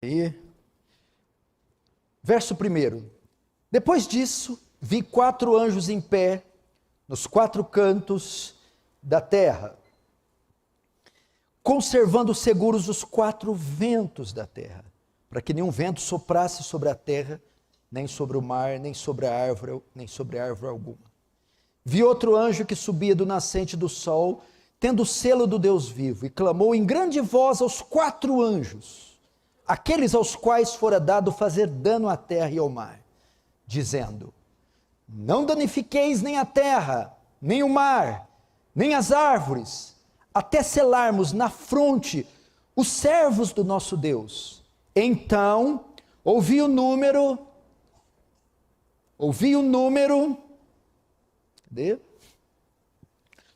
E, verso 1. Depois disso, vi 4 anjos em pé, nos 4 cantos da terra, conservando seguros os 4 ventos da terra, para que nenhum vento soprasse sobre a terra, nem sobre o mar, nem sobre a árvore, nem sobre árvore alguma. Vi outro anjo que subia do nascente do sol, tendo o selo do Deus vivo, e clamou em grande voz aos 4 anjos, aqueles aos quais fora dado fazer dano à terra e ao mar, dizendo: não danifiqueis nem a terra, nem o mar, nem as árvores, até selarmos na fronte os servos do nosso Deus. Então ouvi o número, cadê?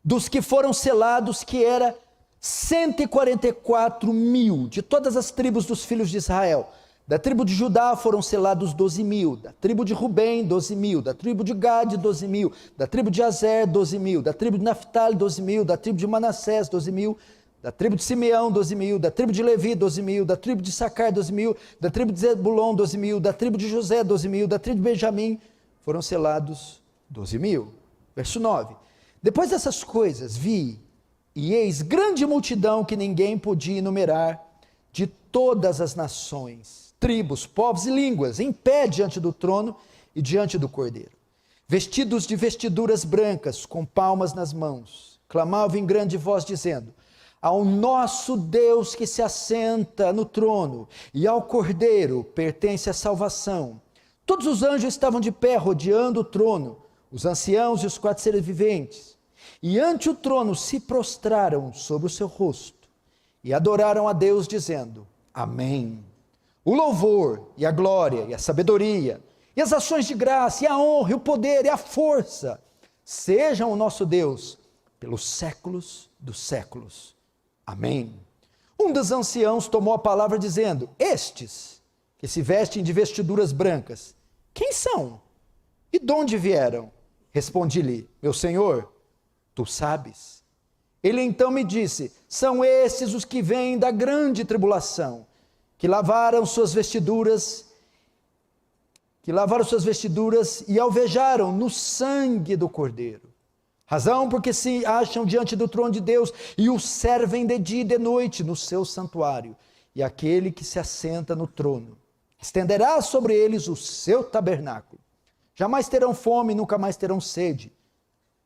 Dos que foram selados, que era 144.000, de todas as tribos dos filhos de Israel. Da tribo de Judá foram selados 12.000, da tribo de Rubem 12.000, da tribo de Gade 12.000, da tribo de Azer 12.000, da tribo de Naftali 12.000, da tribo de Manassés 12.000, da tribo de Simeão 12.000, da tribo de Levi 12.000, da tribo de Sacar 12.000, da tribo de Zebulon 12.000, da tribo de José 12.000, da tribo de Benjamim foram selados 12.000. Verso 9. Depois dessas coisas vi, e eis grande multidão que ninguém podia enumerar, de todas as nações, tribos, povos e línguas, em pé diante do trono e diante do Cordeiro, vestidos de vestiduras brancas, com palmas nas mãos, clamavam em grande voz dizendo: ao nosso Deus que se assenta no trono e ao Cordeiro pertence a salvação. Todos os anjos estavam de pé rodeando o trono, os anciãos e os 4 seres viventes, e ante o trono se prostraram sobre o seu rosto e adoraram a Deus dizendo: amém. O louvor e a glória e a sabedoria e as ações de graça e a honra e o poder e a força sejam o nosso Deus pelos séculos dos séculos. Amém. Um dos anciãos tomou a palavra dizendo: estes que se vestem de vestiduras brancas, quem são? E de onde vieram? Respondi-lhe: meu Senhor, tu sabes. Ele então me disse: são esses os que vêm da grande tribulação, que lavaram suas vestiduras e alvejaram no sangue do Cordeiro. Razão porque se acham diante do trono de Deus e o servem de dia e de noite no seu santuário. E aquele que se assenta no trono estenderá sobre eles o seu tabernáculo. Jamais terão fome, nunca mais terão sede.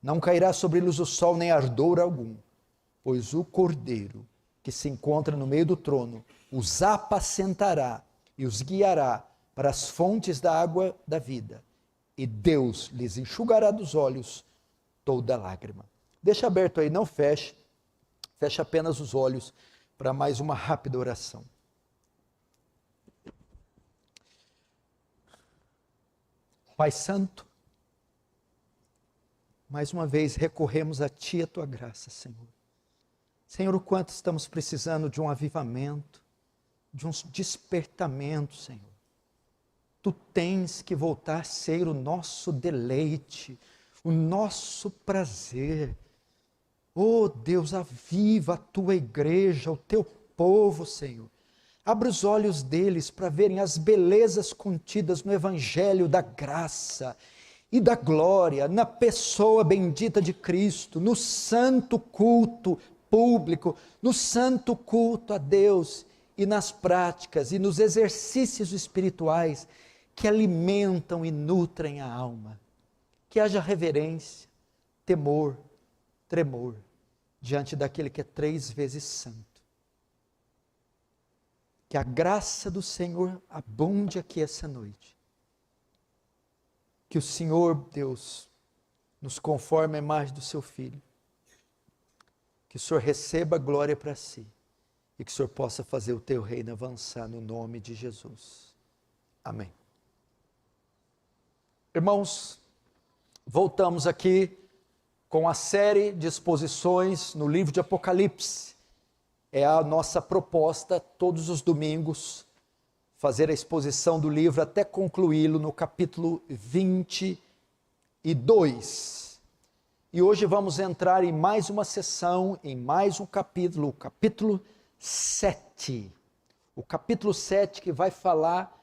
Não cairá sobre eles o sol nem ardor algum, pois o Cordeiro que se encontra no meio do trono os apacentará e os guiará para as fontes da água da vida, e Deus lhes enxugará dos olhos toda lágrima. Deixa aberto aí, não feche, feche apenas os olhos para mais uma rápida oração. Pai Santo, mais uma vez recorremos a Ti, a Tua graça, Senhor. Senhor, o quanto estamos precisando de um avivamento, de um despertamento, Senhor. Tu tens que voltar a ser o nosso deleite, o nosso prazer. Oh Deus, aviva a Tua igreja, o Teu povo, Senhor. Abre os olhos deles para verem as belezas contidas no Evangelho da graça e da glória, na pessoa bendita de Cristo, no santo culto público, no santo culto a Deus e nas práticas e nos exercícios espirituais que alimentam e nutrem a alma. Que haja reverência, temor, tremor diante daquele que é 3 vezes santo. Que a graça do Senhor abunde aqui essa noite. Que o Senhor, Deus, nos conforme à imagem do seu Filho. Que o Senhor receba a glória para si. E que o Senhor possa fazer o teu reino avançar no nome de Jesus. Amém. Irmãos, voltamos aqui com a série de exposições no livro de Apocalipse. É a nossa proposta, todos os domingos, fazer a exposição do livro até concluí-lo no capítulo 22. E hoje vamos entrar em mais uma sessão, em mais um capítulo, o capítulo 7. O o capítulo 7, que vai falar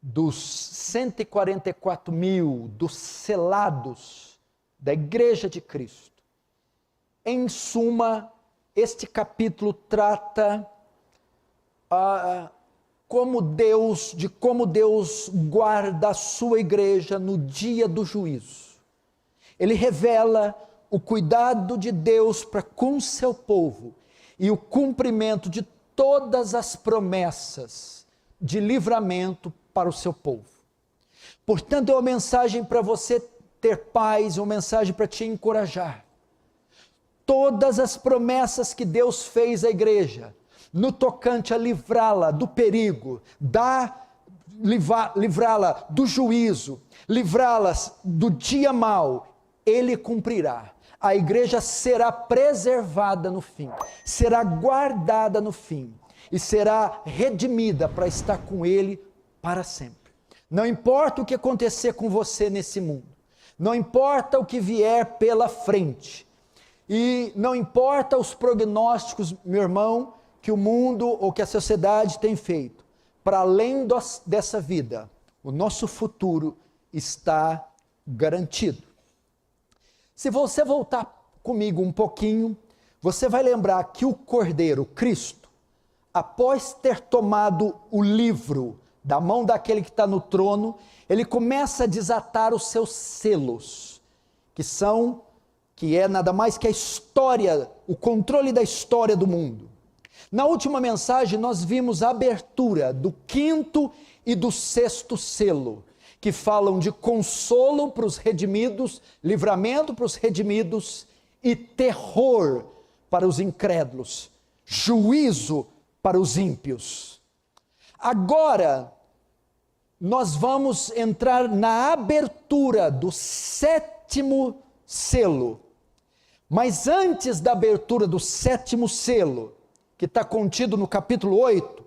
dos 144.000, dos selados da Igreja de Cristo. Em suma, este capítulo trata como Deus guarda a sua igreja no dia do juízo. Ele revela o cuidado de Deus para com seu povo e o cumprimento de todas as promessas de livramento para o seu povo. Portanto, é uma mensagem para você ter paz, uma mensagem para te encorajar. Todas as promessas que Deus fez à igreja, no tocante a livrá-la do perigo, livrá-la do juízo, livrá-la do dia mau, Ele cumprirá. A igreja será preservada no fim, será guardada no fim, e será redimida para estar com Ele para sempre. Não importa o que acontecer com você nesse mundo, não importa o que vier pela frente, e não importa os prognósticos, meu irmão, que o mundo ou que a sociedade tem feito, para além dessa vida, o nosso futuro está garantido. Se você voltar comigo um pouquinho, você vai lembrar que o Cordeiro, Cristo, após ter tomado o livro da mão daquele que está no trono, ele começa a desatar os seus selos, que é nada mais que a história, o controle da história do mundo. Na última mensagem nós vimos a abertura do 5º e do 6º selo, que falam de consolo para os redimidos, livramento para os redimidos e terror para os incrédulos, juízo para os ímpios. Agora, nós vamos entrar na abertura do 7º selo. Mas antes da abertura do 7º selo, que está contido no capítulo 8,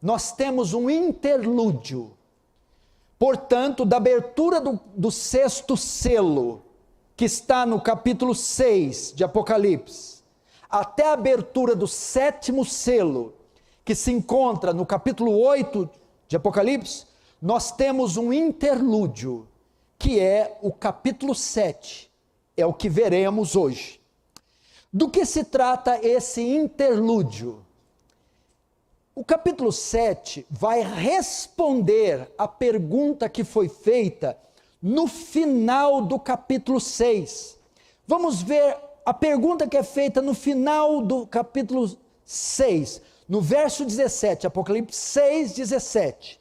nós temos um interlúdio. Portanto, da abertura do 6º selo, que está no capítulo 6 de Apocalipse, até a abertura do 7º selo, que se encontra no capítulo 8 de Apocalipse, nós temos um interlúdio, que é o capítulo 7, é o que veremos hoje. Do que se trata esse interlúdio? O capítulo 7 vai responder a pergunta que foi feita no final do capítulo 6. Vamos ver a pergunta que é feita no final do capítulo 6, no verso 17, Apocalipse 6, 17.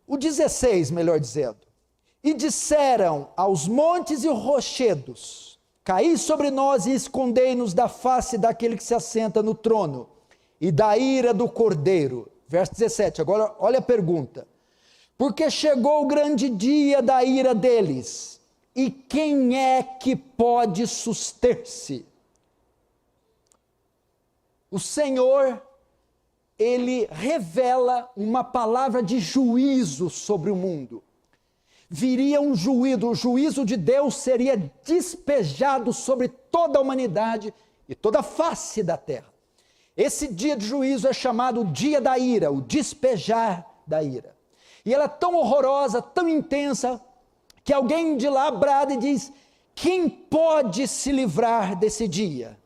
O 16, melhor dizendo. E disseram aos montes e rochedos: caí sobre nós e escondei-nos da face daquele que se assenta no trono e da ira do Cordeiro. Verso 17, agora olha a pergunta. Porque chegou o grande dia da ira deles, e quem é que pode suster-se? O Senhor, Ele revela uma palavra de juízo sobre o mundo. Viria um juízo, o juízo de Deus seria despejado sobre toda a humanidade e toda a face da terra. Esse dia de juízo é chamado o dia da ira, o despejar da ira. E ela é tão horrorosa, tão intensa, que alguém de lá brada e diz: quem pode se livrar desse dia?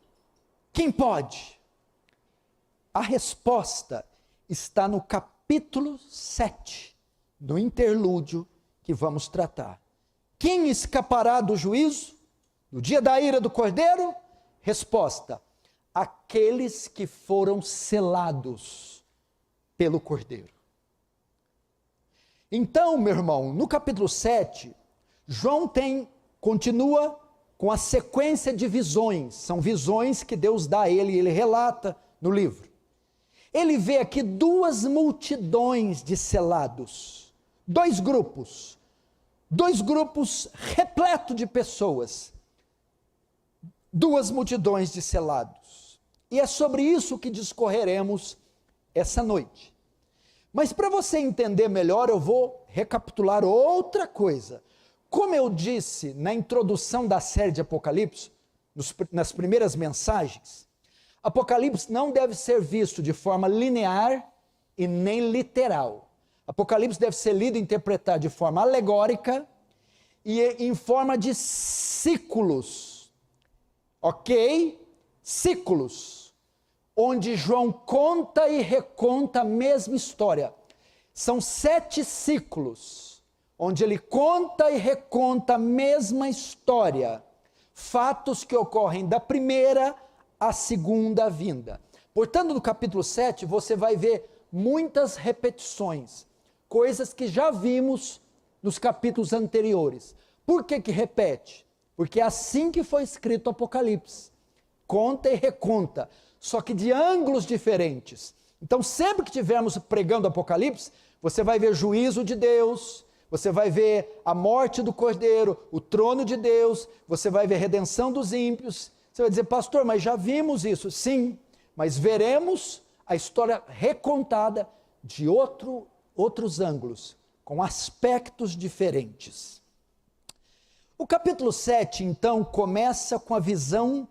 Quem pode? A resposta está no capítulo 7, no interlúdio que vamos tratar. Quem escapará do juízo, no dia da ira do Cordeiro? Resposta: aqueles que foram selados pelo Cordeiro. Então, meu irmão, no capítulo 7, João continua com a sequência de visões. São visões que Deus dá a ele relata no livro. Ele vê aqui duas multidões de selados, dois grupos repletos de pessoas, duas multidões de selados. E é sobre isso que discorreremos essa noite. Mas para você entender melhor, eu vou recapitular outra coisa. Como eu disse na introdução da série de Apocalipse, nas primeiras mensagens, Apocalipse não deve ser visto de forma linear e nem literal. Apocalipse deve ser lido e interpretado de forma alegórica e em forma de ciclos. Ok? Ciclos. Onde João conta e reconta a mesma história. São 7 ciclos, onde ele conta e reconta a mesma história. Fatos que ocorrem da primeira à segunda vinda. Portanto, no capítulo 7, você vai ver muitas repetições, coisas que já vimos nos capítulos anteriores. Por que que repete? Porque é assim que foi escrito o Apocalipse. Conta e reconta, só que de ângulos diferentes. Então, sempre que estivermos pregando Apocalipse, você vai ver juízo de Deus, você vai ver a morte do Cordeiro, o trono de Deus, você vai ver a redenção dos ímpios. Você vai dizer, pastor, mas já vimos isso. Sim, mas veremos a história recontada de outros ângulos, com aspectos diferentes. O capítulo 7, então, começa com a visão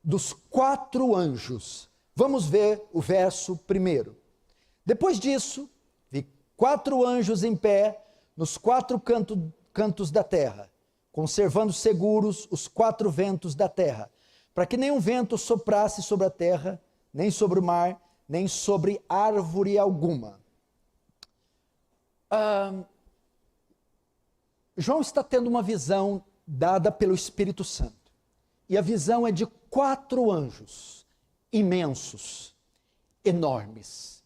dos 4 anjos. Vamos ver o verso 1. Depois disso, vi 4 anjos em pé nos 4 cantos da terra, conservando seguros os 4 ventos da terra, para que nenhum vento soprasse sobre a terra, nem sobre o mar, nem sobre árvore alguma. João está tendo uma visão dada pelo Espírito Santo. E a visão é de 4 anjos imensos, enormes.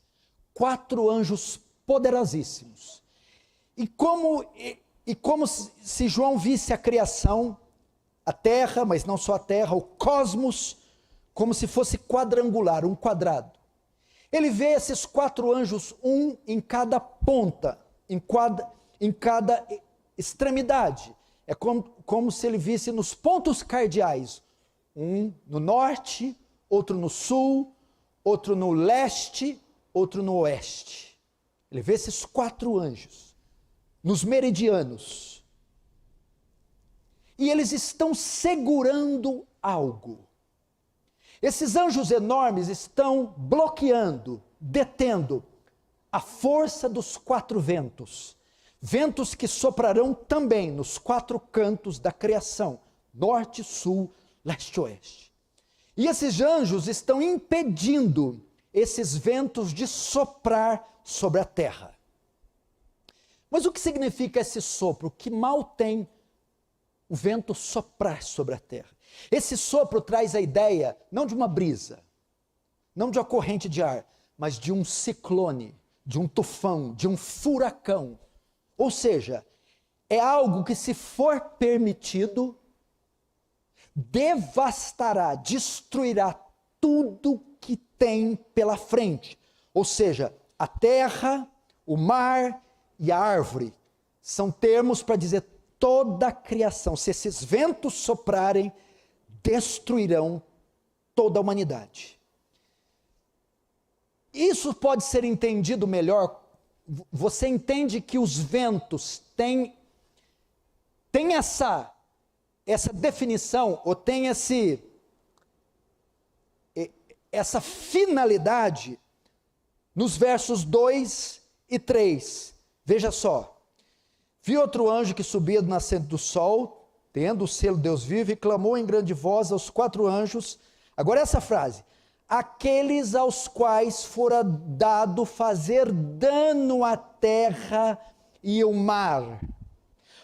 4 anjos poderosíssimos. E como se João visse a criação, a terra, mas não só a terra, o cosmos, como se fosse quadrangular, um quadrado. Ele vê esses 4 anjos, um em cada ponta, em cada extremidade. É como se ele visse nos pontos cardeais, um no norte, outro no sul, outro no leste, outro no oeste. Ele vê esses 4 anjos, nos meridianos. E eles estão segurando algo. Esses anjos enormes estão bloqueando, detendo a força dos 4 ventos. Ventos que soprarão também nos 4 cantos da criação, norte, sul, leste e oeste. E esses anjos estão impedindo esses ventos de soprar sobre a terra. Mas o que significa esse sopro? Que mal tem o vento soprar sobre a terra? Esse sopro traz a ideia, não de uma brisa, não de uma corrente de ar, mas de um ciclone, de um tufão, de um furacão. Ou seja, é algo que, se for permitido, devastará, destruirá tudo que tem pela frente. Ou seja, a terra, o mar e a árvore são termos para dizer toda a criação. Se esses ventos soprarem, destruirão toda a humanidade. Isso pode ser entendido melhor. Você entende que os ventos têm essa definição, ou tem essa finalidade nos versos 2 e 3. Veja só. Vi outro anjo que subia do nascente do sol, tendo o selo Deus vivo, e clamou em grande voz aos 4 anjos. Agora essa frase: aqueles aos quais fora dado fazer dano à terra e ao mar.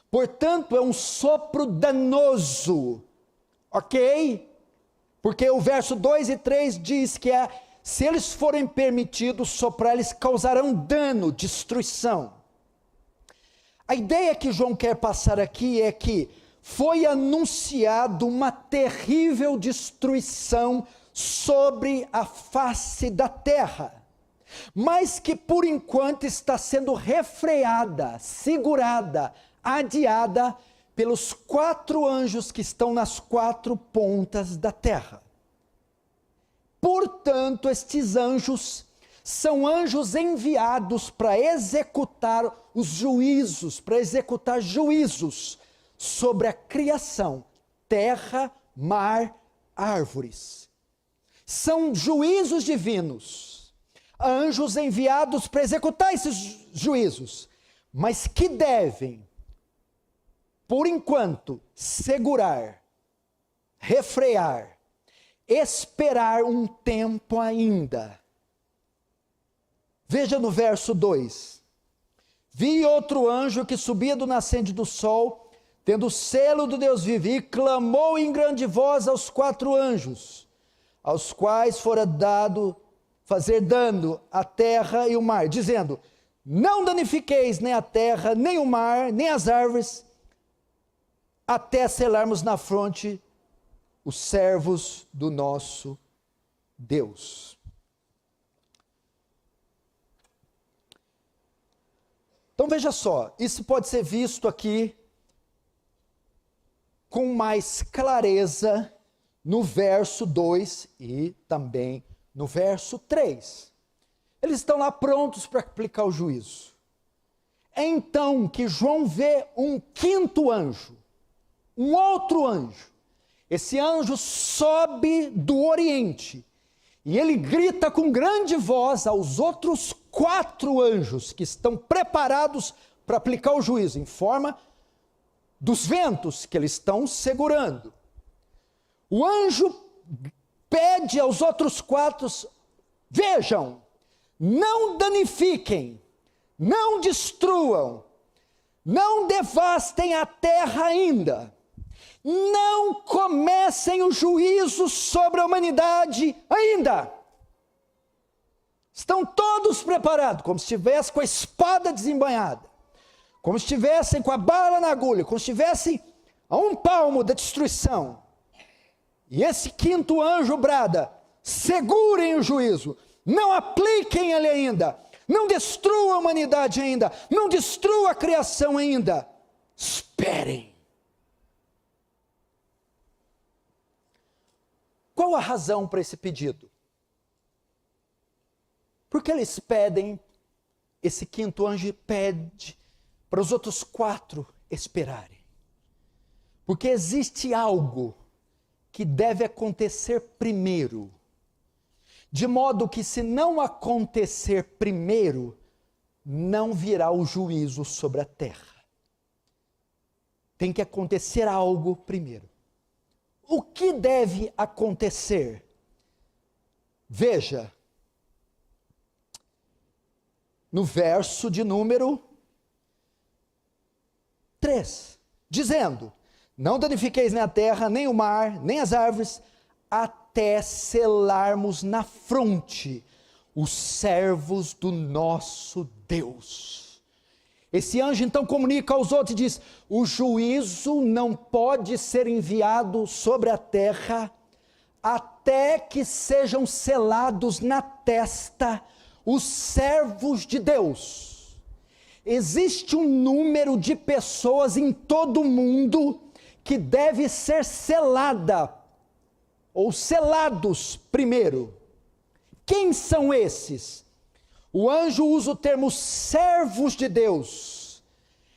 Portanto, é um sopro danoso, ok? Porque o verso 2 e 3 diz que se eles forem permitidos soprar, eles causarão dano, destruição. A ideia que João quer passar aqui é que foi anunciado uma terrível destruição sobre a face da terra, mas que por enquanto está sendo refreada, segurada, adiada pelos 4 anjos que estão nas 4 pontas da terra. Portanto, estes anjos são anjos enviados para executar os juízos, para executar juízos sobre a criação, terra, mar, árvores. são juízos divinos, anjos enviados para executar esses juízos, mas que devem, por enquanto, segurar, refrear, esperar um tempo ainda. Veja no verso 2: vi outro anjo que subia do nascente do sol, tendo o selo do Deus vivo, e clamou em grande voz aos 4 anjos, aos quais fora dado fazer dano à terra e o mar, dizendo: não danifiqueis nem a terra, nem o mar, nem as árvores, até selarmos na fronte os servos do nosso Deus. Então veja só, isso pode ser visto aqui com mais clareza no verso 2 e também no verso 3. Eles estão lá prontos para aplicar o juízo. É então que João vê um 5º anjo, um outro anjo. Esse anjo sobe do Oriente e ele grita com grande voz aos outros 4 anjos que estão preparados para aplicar o juízo, em forma dos ventos que eles estão segurando. O anjo pede aos outros 4, vejam, não danifiquem, não destruam, não devastem a terra ainda, não comecem o juízo sobre a humanidade ainda. Estão todos preparados, como se estivessem com a espada desembainhada, como se estivessem com a bala na agulha, como se estivessem a um palmo da destruição. E esse 5º anjo brada: segurem o juízo, não apliquem ele ainda, não destruam a humanidade ainda, não destruam a criação ainda, esperem. Qual a razão para esse pedido? Porque eles pedem, esse 5º anjo pede para os outros 4 esperarem. Porque existe algo que deve acontecer primeiro, de modo que se não acontecer primeiro, não virá o juízo sobre a terra. Tem que acontecer algo primeiro. O que deve acontecer? Veja, no verso de número 3, dizendo: não danifiqueis nem a terra, nem o mar, nem as árvores, até selarmos na fronte os servos do nosso Deus. Esse anjo então comunica aos outros e diz: o juízo não pode ser enviado sobre a terra até que sejam selados na testa os servos de Deus. Existe um número de pessoas em todo o mundo que deve ser selada, ou selados primeiro. Quem são esses? O anjo usa o termo servos de Deus.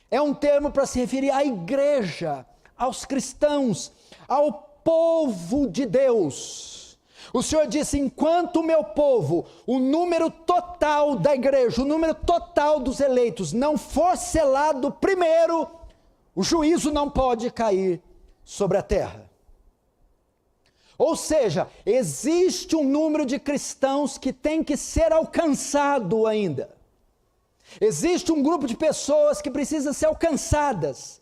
É um termo para se referir à igreja, aos cristãos, ao povo de Deus. O Senhor disse: enquanto o meu povo, o número total da igreja, o número total dos eleitos não for selado primeiro, o juízo não pode cair sobre a terra. Ou seja, existe um número de cristãos que tem que ser alcançado ainda. Existe um grupo de pessoas que precisam ser alcançadas.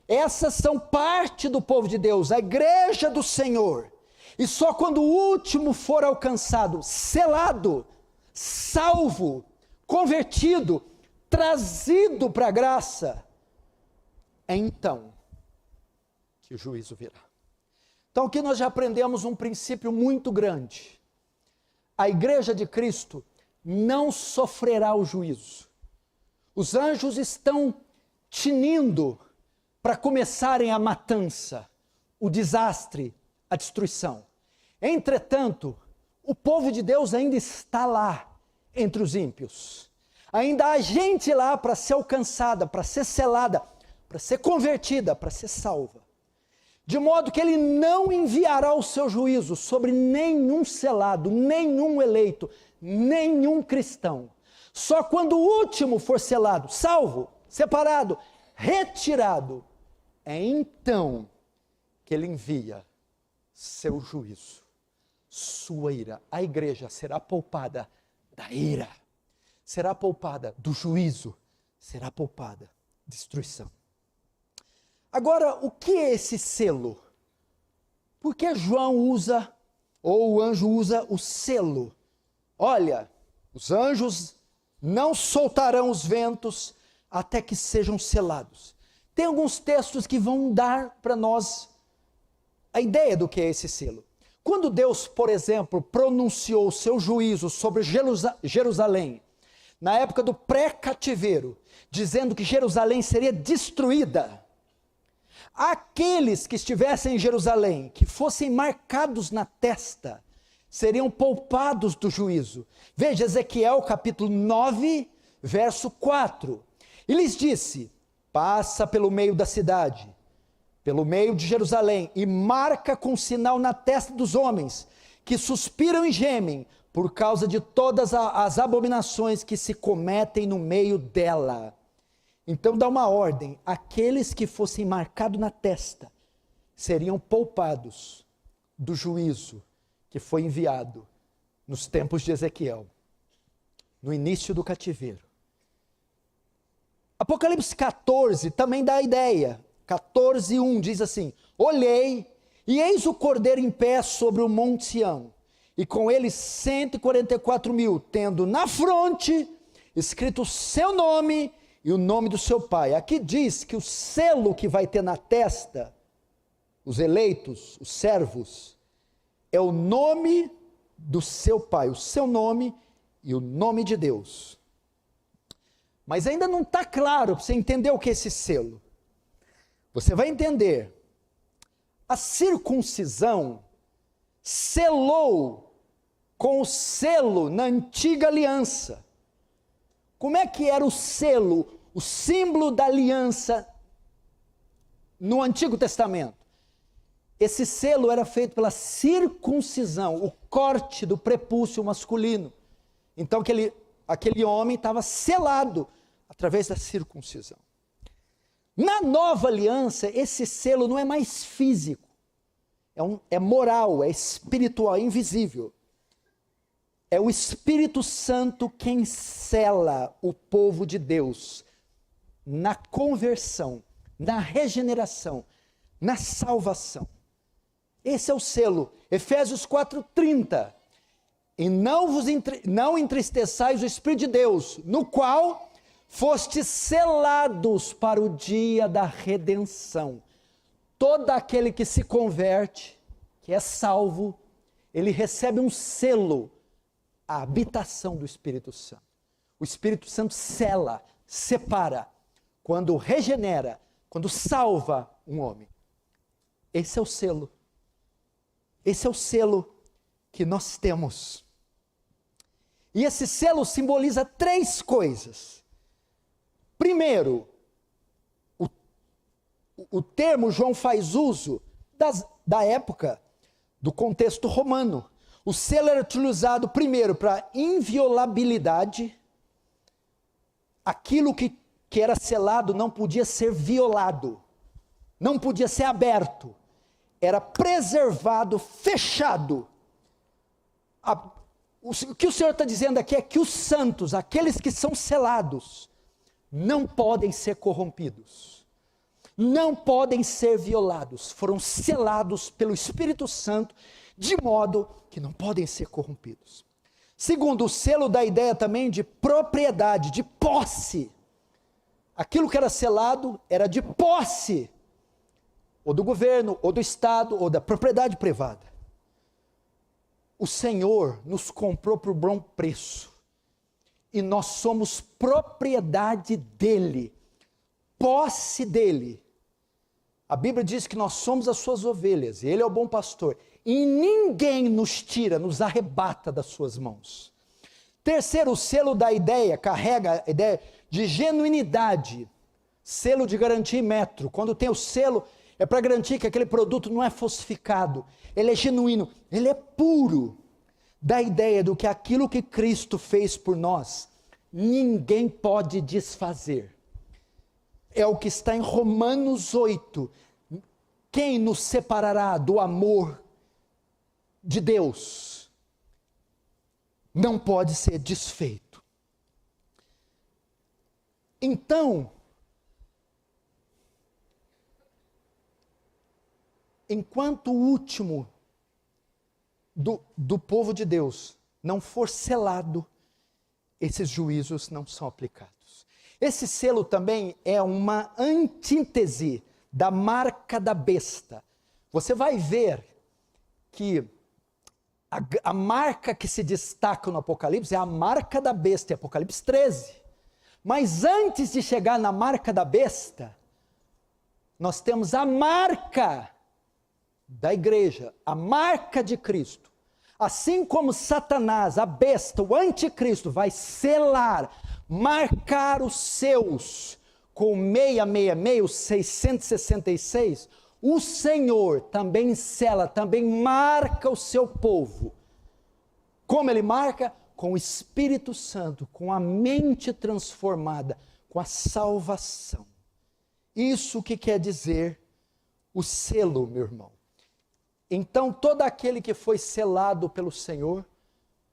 Essas são parte do povo de Deus, a igreja do Senhor. E só quando o último for alcançado, selado, salvo, convertido, trazido para a graça, é então que o juízo virá. Então aqui nós já aprendemos um princípio muito grande. A igreja de Cristo não sofrerá o juízo. Os anjos estão tinindo para começarem a matança, o desastre, a destruição. Entretanto, o povo de Deus ainda está lá entre os ímpios. Ainda há gente lá para ser alcançada, para ser selada, para ser convertida, para ser salva. de modo que ele não enviará o seu juízo sobre nenhum selado, nenhum eleito, nenhum cristão. Só quando o último for selado, salvo, separado, retirado, é então que ele envia seu juízo, sua ira. A igreja será poupada da ira, será poupada do juízo, será poupada destruição. Agora, o que é esse selo? Por que João usa, ou o anjo usa o selo? Olha, os anjos não soltarão os ventos até que sejam selados. Tem alguns textos que vão dar para nós a ideia do que é esse selo. Quando Deus, por exemplo, pronunciou o seu juízo sobre Jerusalém, na época do pré-cativeiro, dizendo que Jerusalém seria destruída, aqueles que estivessem em Jerusalém, que fossem marcados na testa, seriam poupados do juízo. Veja Ezequiel capítulo 9, verso 4. E lhes disse: passa pelo meio da cidade, pelo meio de Jerusalém, e marca com sinal na testa dos homens, que suspiram e gemem, por causa de todas as abominações que se cometem no meio dela. Então dá uma ordem: aqueles que fossem marcados na testa, seriam poupados do juízo que foi enviado nos tempos de Ezequiel, no início do cativeiro. Apocalipse 14 também dá a ideia. 14:1 diz assim: olhei, e eis o Cordeiro em pé sobre o monte Sião, e com ele 144.000, tendo na fronte escrito o seu nome e o nome do seu pai. Aqui diz que o selo que vai ter na testa, os eleitos, os servos, é o nome do seu pai, o seu nome e o nome de Deus. Mas ainda não está claro para você entender o que é esse selo. Você vai entender. A circuncisão selou com o selo na antiga aliança. Como é que era o selo, o símbolo da aliança no Antigo Testamento? Esse selo era feito pela circuncisão, o corte do prepúcio masculino. Então aquele homem estava selado através da circuncisão. Na nova aliança, esse selo não é mais físico, é moral, é espiritual, é invisível. É o Espírito Santo quem sela o povo de Deus na conversão, na regeneração, na salvação. Esse é o selo. Efésios 4:30. E não entristeçais o Espírito de Deus, no qual fostes selados para o dia da redenção. Todo aquele que se converte, que é salvo, ele recebe um selo, a habitação do Espírito Santo. O Espírito Santo sela, separa, quando regenera, quando salva um homem. Esse é o selo. Esse é o selo que nós temos. E esse selo simboliza 3 coisas. Primeiro, o termo João faz uso da época, do contexto romano. O selo era utilizado primeiro para inviolabilidade. Aquilo que era selado não podia ser violado, não podia ser aberto. Era preservado, fechado. O que o Senhor está dizendo aqui é que os santos, aqueles que são selados, não podem ser corrompidos, não podem ser violados, foram selados pelo Espírito Santo, de modo que não podem ser corrompidos. Segundo, o selo dá a ideia também de propriedade, de posse. Aquilo que era selado era de posse, ou do governo, ou do Estado, ou da propriedade privada. O Senhor nos comprou por bom preço, e nós somos propriedade dEle, posse dEle. A Bíblia diz que nós somos as suas ovelhas, e Ele é o bom pastor, e ninguém nos tira, nos arrebata das suas mãos. Terceiro, o selo da ideia, carrega a ideia de genuinidade, selo de garantia e metro. Quando tem o selo, É para garantir que aquele produto não é falsificado, ele é genuíno, ele é puro. Dá a ideia do que aquilo que Cristo fez por nós, ninguém pode desfazer. É o que está em Romanos 8. Quem nos separará do amor de Deus? Não pode ser desfeito. Então, enquanto o último do povo de Deus não for selado, esses juízos não são aplicados. Esse selo também é uma antítese da marca da besta. Você vai ver que a marca que se destaca no Apocalipse é a marca da besta, em Apocalipse 13. Mas antes de chegar na marca da besta, nós temos a marca da igreja, a marca de Cristo. Assim como Satanás, a besta, o anticristo, vai selar, marcar os seus com 666, 666, o Senhor também sela, também marca o seu povo. Como ele marca? Com o Espírito Santo, com a mente transformada, com a salvação. Isso que quer dizer o selo, meu irmão. Então, todo aquele que foi selado pelo Senhor,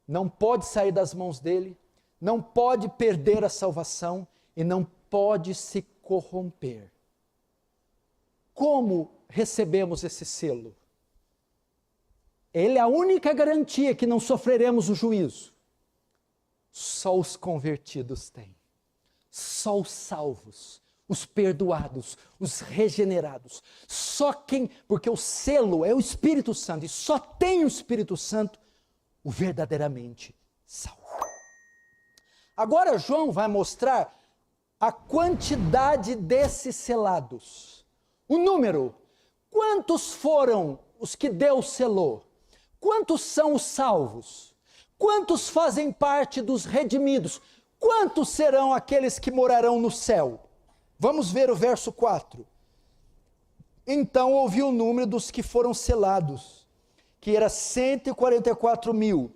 não pode sair das mãos dele, não pode perder a salvação e não pode se corromper. Como recebemos esse selo? Ele é a única garantia que não sofreremos o juízo. Só os convertidos têm. Só os salvos, os perdoados, os regenerados. Só quem, porque o selo é o Espírito Santo, e só tem o Espírito Santo o verdadeiramente salvo. Agora João vai mostrar a quantidade desses selados. O número. Quantos foram os que Deus selou? Quantos são os salvos? Quantos fazem parte dos redimidos? Quantos serão aqueles que morarão no céu? Vamos ver o verso 4. Então ouvi o número dos que foram selados, que era 144 mil,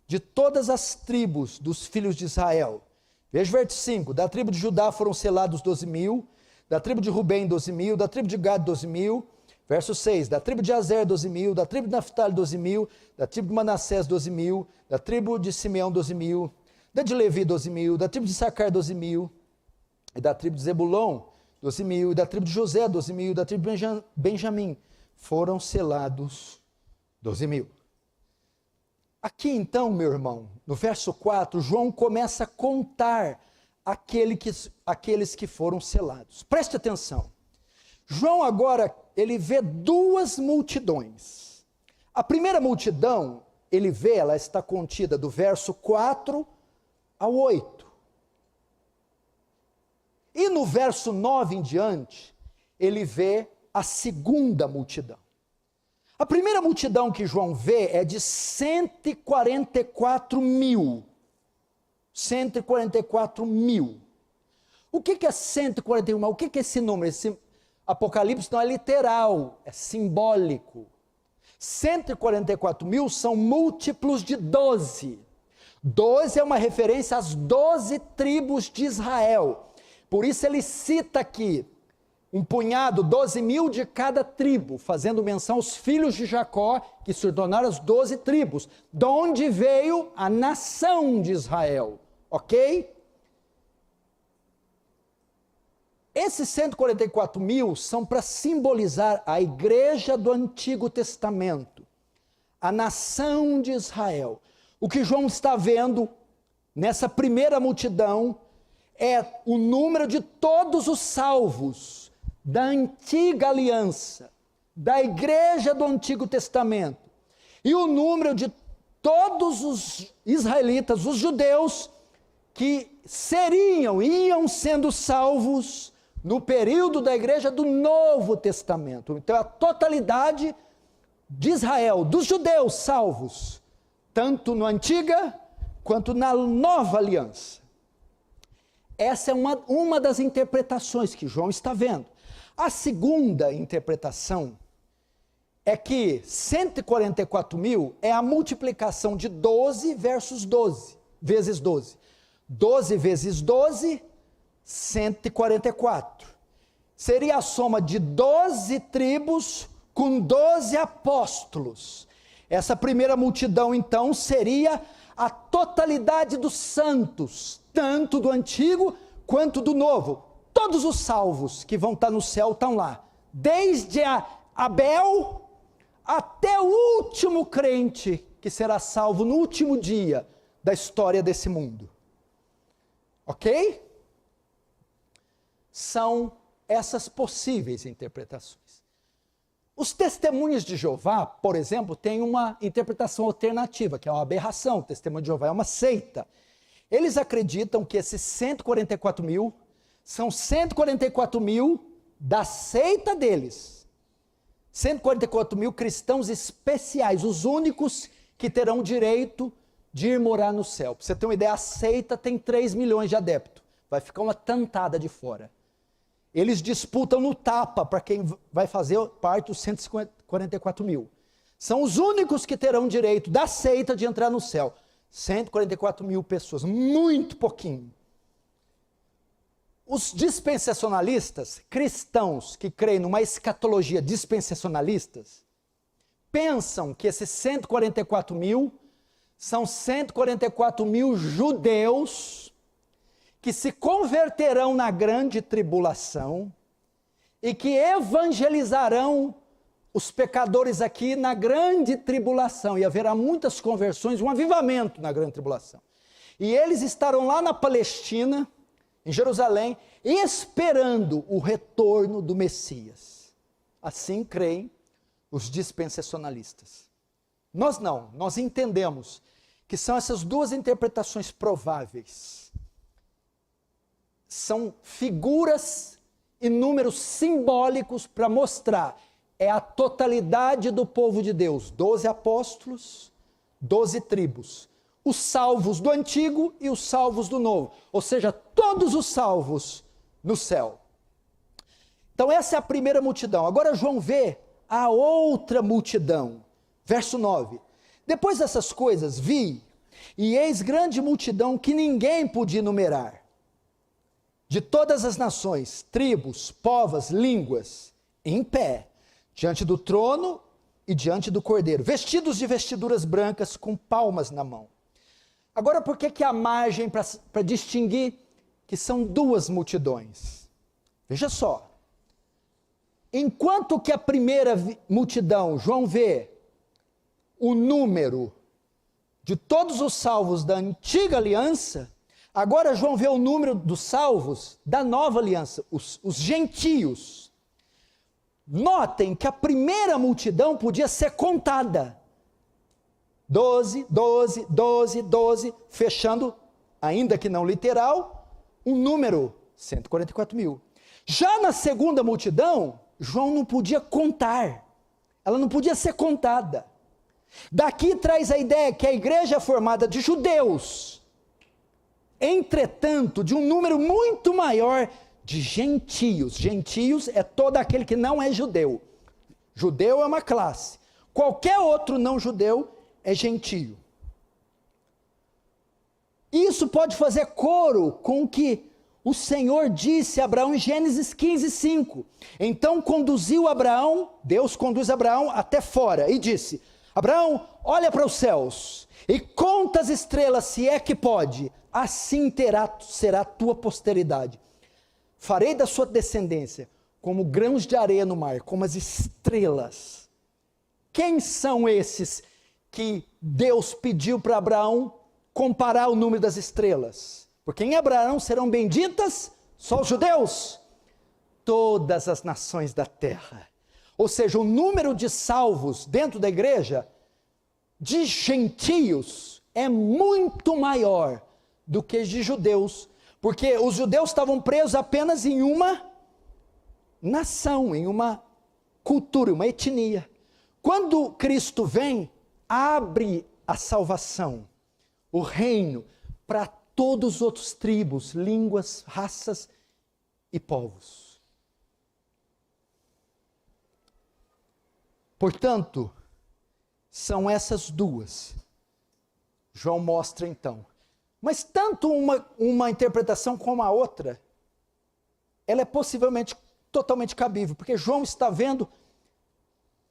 de todas as tribos dos filhos de Israel. Veja o verso 5. Da tribo de Judá foram selados 12 mil, da tribo de Rubem 12 mil, da tribo de Gad 12 mil. Verso 6, da tribo de Azer 12 mil, da tribo de Naftali 12 mil, da tribo de Manassés 12 mil, da tribo de Simeão 12 mil, da de Levi 12 mil, da tribo de Issacar 12 mil, e da tribo de Zebulon 12 mil, e da tribo de José 12 mil, da tribo de Benjamim, foram selados 12 mil. Aqui então, meu irmão, no verso 4, João começa a contar aqueles que foram selados. Preste atenção. João agora, ele vê duas multidões. A primeira multidão, ele vê, ela está contida do verso 4 ao 8. E no verso 9 em diante, ele vê a segunda multidão. A primeira multidão que João vê é de 144 mil. 144 mil. O que é 141 mil? O que é esse número? Esse Apocalipse não é literal, é simbólico. 144 mil são múltiplos de 12. 12 é uma referência às 12 tribos de Israel. Por isso ele cita aqui um punhado, 12 mil de cada tribo, fazendo menção aos filhos de Jacó, que se tornaram as 12 tribos, de onde veio a nação de Israel, ok? Esses 144 mil são para simbolizar a igreja do Antigo Testamento, a nação de Israel. O que João está vendo nessa primeira multidão é o número de todos os salvos da antiga aliança, da igreja do Antigo Testamento, e o número de todos os israelitas, os judeus, que iam sendo salvos no período da igreja do Novo Testamento. Então a totalidade de Israel, dos judeus salvos, tanto na antiga quanto na nova aliança. Essa é uma das interpretações que João está vendo. A segunda interpretação é que 144 mil é a multiplicação de 12 versus 12, vezes 12. 12 vezes 12, 144. Seria a soma de 12 tribos com 12 apóstolos. Essa primeira multidão, então, seria a totalidade dos santos, tanto do Antigo quanto do Novo. Todos os salvos que vão estar no céu estão lá, desde Abel até o último crente que será salvo no último dia da história desse mundo. Ok? São essas possíveis interpretações. Os testemunhos de Jeová, por exemplo, têm uma interpretação alternativa, que é uma aberração. O testemunho de Jeová é uma seita. Eles acreditam que esses 144 mil são 144 mil da seita deles. 144 mil cristãos especiais, os únicos que terão direito de ir morar no céu. Para você ter uma ideia, a seita tem 3 milhões de adeptos. Vai ficar uma tantada de fora. Eles disputam no tapa para quem vai fazer parte dos 144 mil. São os únicos que terão direito da seita de entrar no céu. 144 mil pessoas, muito pouquinho. Os dispensacionalistas, cristãos que creem numa escatologia dispensacionalistas, pensam que esses 144 mil são 144 mil judeus que se converterão na grande tribulação e que evangelizarão os pecadores aqui na grande tribulação. E haverá muitas conversões, um avivamento na grande tribulação. E eles estarão lá na Palestina, em Jerusalém, esperando o retorno do Messias. Assim creem os dispensacionalistas. Nós não, nós entendemos que são essas duas interpretações prováveis. São figuras e números simbólicos para mostrar, é a totalidade do povo de Deus, 12 apóstolos, 12 tribos. Os salvos do Antigo e os salvos do Novo, ou seja, todos os salvos no céu. Então essa é a primeira multidão. Agora João vê a outra multidão. Verso 9. Depois dessas coisas vi, e eis grande multidão que ninguém podia enumerar, de todas as nações, tribos, povos, línguas, em pé, diante do trono e diante do Cordeiro, vestidos de vestiduras brancas, com palmas na mão. Agora, por que há margem para distinguir que são duas multidões? Veja só. Enquanto que a primeira multidão, João vê o número de todos os salvos da antiga aliança, agora João vê o número dos salvos da nova aliança, os gentios. Notem que a primeira multidão podia ser contada. 12, 12, 12, 12, fechando, ainda que não literal, um número, 144 mil. Já na segunda multidão, João não podia contar, ela não podia ser contada. Daqui traz a ideia que a igreja é formada de judeus, entretanto, de um número muito maior de gentios. Gentios é todo aquele que não é judeu. Judeu é uma classe. Qualquer outro não judeu é gentio. Isso pode fazer coro com o que o Senhor disse a Abraão em Gênesis 15:5. Então conduziu Abraão, Deus conduz Abraão até fora e disse: Abraão, olha para os céus e conta as estrelas, se é que pode, assim será a tua posteridade. Farei da sua descendência como grãos de areia no mar, como as estrelas. Quem são esses que Deus pediu para Abraão comparar o número das estrelas? Porque em Abraão serão benditas só os judeus, todas as nações da terra. Ou seja, o número de salvos dentro da igreja, de gentios, é muito maior do que de judeus, porque os judeus estavam presos apenas em uma nação, em uma cultura, uma etnia. Quando Cristo vem, abre a salvação, o reino, para todos os outros tribos, línguas, raças e povos. Portanto, são essas duas. João mostra então. Mas tanto uma interpretação como a outra, ela é possivelmente totalmente cabível, porque João está vendo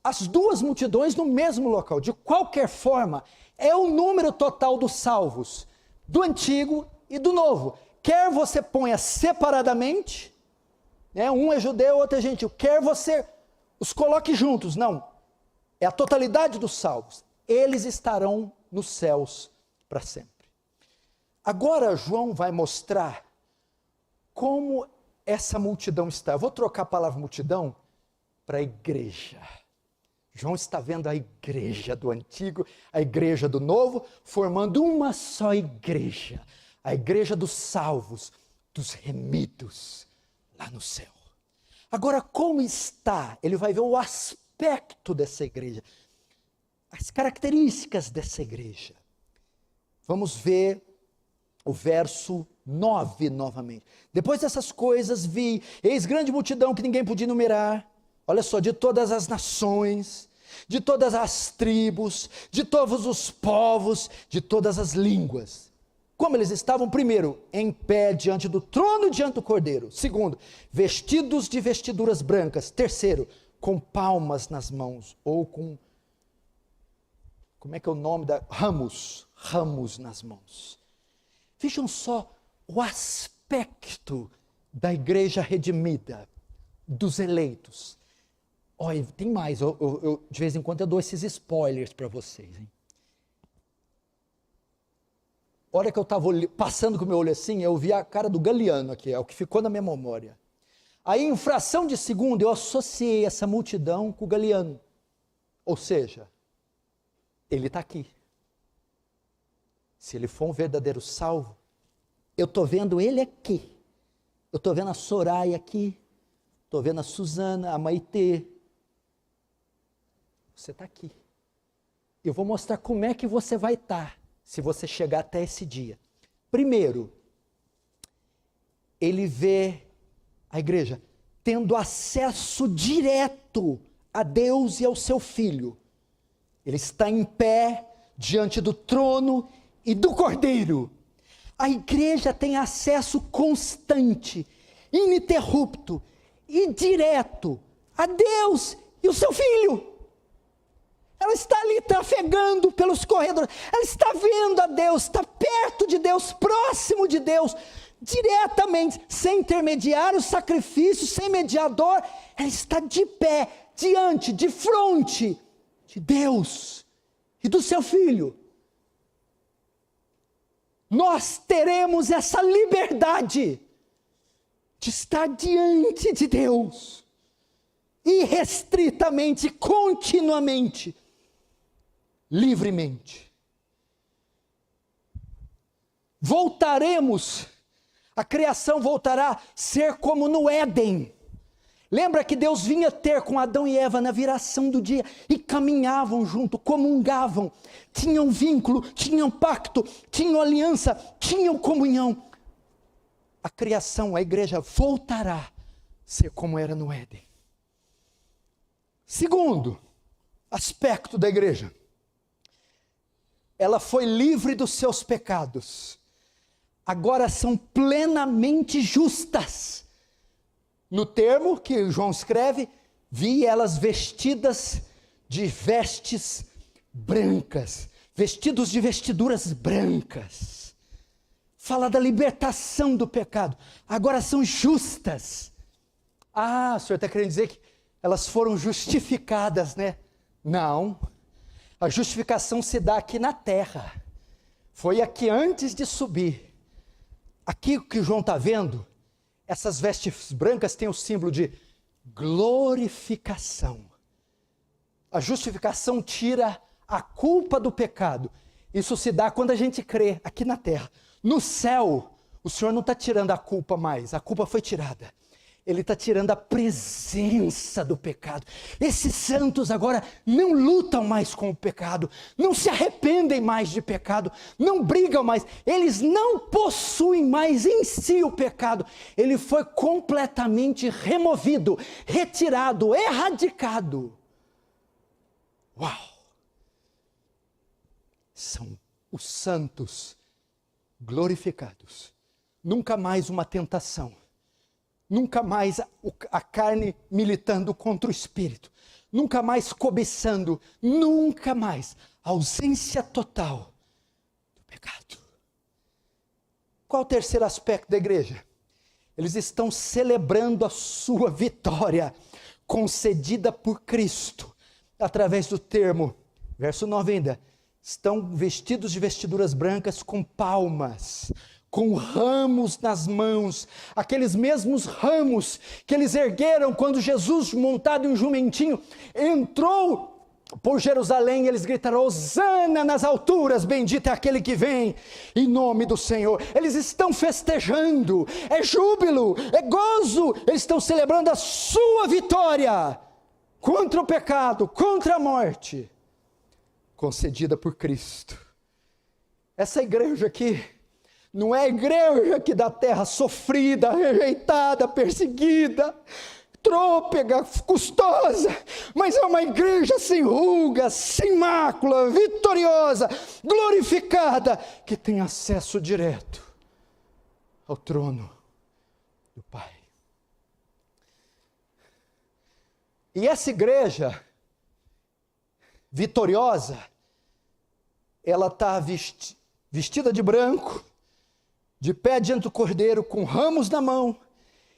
as duas multidões no mesmo local. De qualquer forma, é o número total dos salvos, do Antigo e do Novo. Quer você ponha separadamente, né, um é judeu, outro é gentil, quer você os coloque juntos, não. É a totalidade dos salvos. Eles estarão nos céus para sempre. Agora João vai mostrar como essa multidão está. Eu vou trocar a palavra multidão para igreja. João está vendo a igreja do Antigo, a igreja do Novo, formando uma só igreja. A igreja dos salvos, dos remidos, lá no céu. Agora, como está? Ele vai ver o aspecto dessa igreja, as características dessa igreja. Vamos ver o verso 9 novamente. Depois dessas coisas vi, eis grande multidão que ninguém podia enumerar. Olha só, de todas as nações, de todas as tribos, de todos os povos, de todas as línguas. Como eles estavam? Primeiro, em pé diante do trono e diante do Cordeiro. Segundo, vestidos de vestiduras brancas. Terceiro, com palmas nas mãos, ou com, como é que é o nome da? Ramos nas mãos. Vejam só o aspecto da igreja redimida, dos eleitos. Olha, tem mais, de vez em quando eu dou esses spoilers para vocês, hein? A hora que eu estava passando com o meu olho assim, eu vi a cara do Galiano aqui, é o que ficou na minha memória. Aí, em fração de segundo, eu associei essa multidão com o Galiano. Ou seja, ele está aqui. Se ele for um verdadeiro salvo, eu estou vendo ele aqui. Eu estou vendo a Soraya aqui. Estou vendo a Suzana, a Maitê. Você está aqui. Eu vou mostrar como é que você vai estar, se você chegar até esse dia. Primeiro, ele vê a igreja tendo acesso direto a Deus e ao seu Filho. Ele está em pé diante do trono e do Cordeiro. A igreja tem acesso constante, ininterrupto e direto a Deus e o seu Filho. Ela está ali trafegando pelos corredores, ela está vendo a Deus, está perto de Deus, próximo de Deus, diretamente, sem intermediário, sacrifício, sem mediador, ela está de pé, diante, de frente de Deus e do seu Filho. Nós teremos essa liberdade de estar diante de Deus, irrestritamente, continuamente, livremente. Voltaremos, a criação voltará a ser como no Éden. Lembra que Deus vinha ter com Adão e Eva na viração do dia e caminhavam junto, comungavam, tinham vínculo, tinham pacto, tinham aliança, tinham comunhão. A criação, a igreja voltará a ser como era no Éden. Segundo aspecto da igreja, ela foi livre dos seus pecados, agora são plenamente justas. No termo que João escreve, vi elas vestidas de vestes brancas, vestidos de vestiduras brancas. Fala da libertação do pecado, agora são justas. Ah, o senhor está querendo dizer que elas foram justificadas, né? Não, a justificação se dá aqui na terra, foi aqui antes de subir. Aqui o que João está vendo, essas vestes brancas têm o símbolo de glorificação. A justificação tira a culpa do pecado. Isso se dá quando a gente crê aqui na terra. No céu, o Senhor não está tirando a culpa mais, a culpa foi tirada. Ele está tirando a presença do pecado. Esses santos agora não lutam mais com o pecado, não se arrependem mais de pecado, não brigam mais, eles não possuem mais em si o pecado. Ele foi completamente removido, retirado, erradicado. Uau! São os santos glorificados. Nunca mais uma tentação. Nunca mais a carne militando contra o espírito. Nunca mais cobiçando. Nunca mais. Ausência total do pecado. Qual o terceiro aspecto da igreja? Eles estão celebrando a sua vitória concedida por Cristo através do termo, verso 9 ainda, estão vestidos de vestiduras brancas com palmas, com ramos nas mãos, aqueles mesmos ramos que eles ergueram quando Jesus, montado em um jumentinho, entrou por Jerusalém. Eles gritaram: Hosana nas alturas, bendito é aquele que vem em nome do Senhor. Eles estão festejando, é júbilo, é gozo, eles estão celebrando a sua vitória contra o pecado, contra a morte, concedida por Cristo. Essa igreja aqui não é a igreja aqui da terra sofrida, rejeitada, perseguida, trôpega, custosa, mas é uma igreja sem rugas, sem mácula, vitoriosa, glorificada, que tem acesso direto ao trono do Pai. E essa igreja vitoriosa, ela está vestida de branco, de pé diante do Cordeiro, com ramos na mão,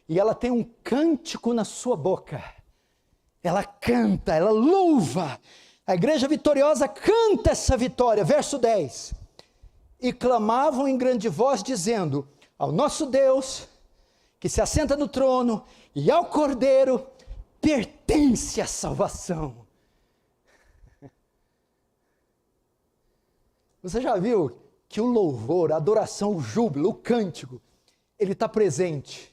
e ela tem um cântico na sua boca. Ela canta, ela louva. A igreja vitoriosa canta essa vitória. Verso 10. E clamavam em grande voz, dizendo: ao nosso Deus, que se assenta no trono, e ao Cordeiro, pertence a salvação. Você já viu que o louvor, a adoração, o júbilo, o cântico, ele está presente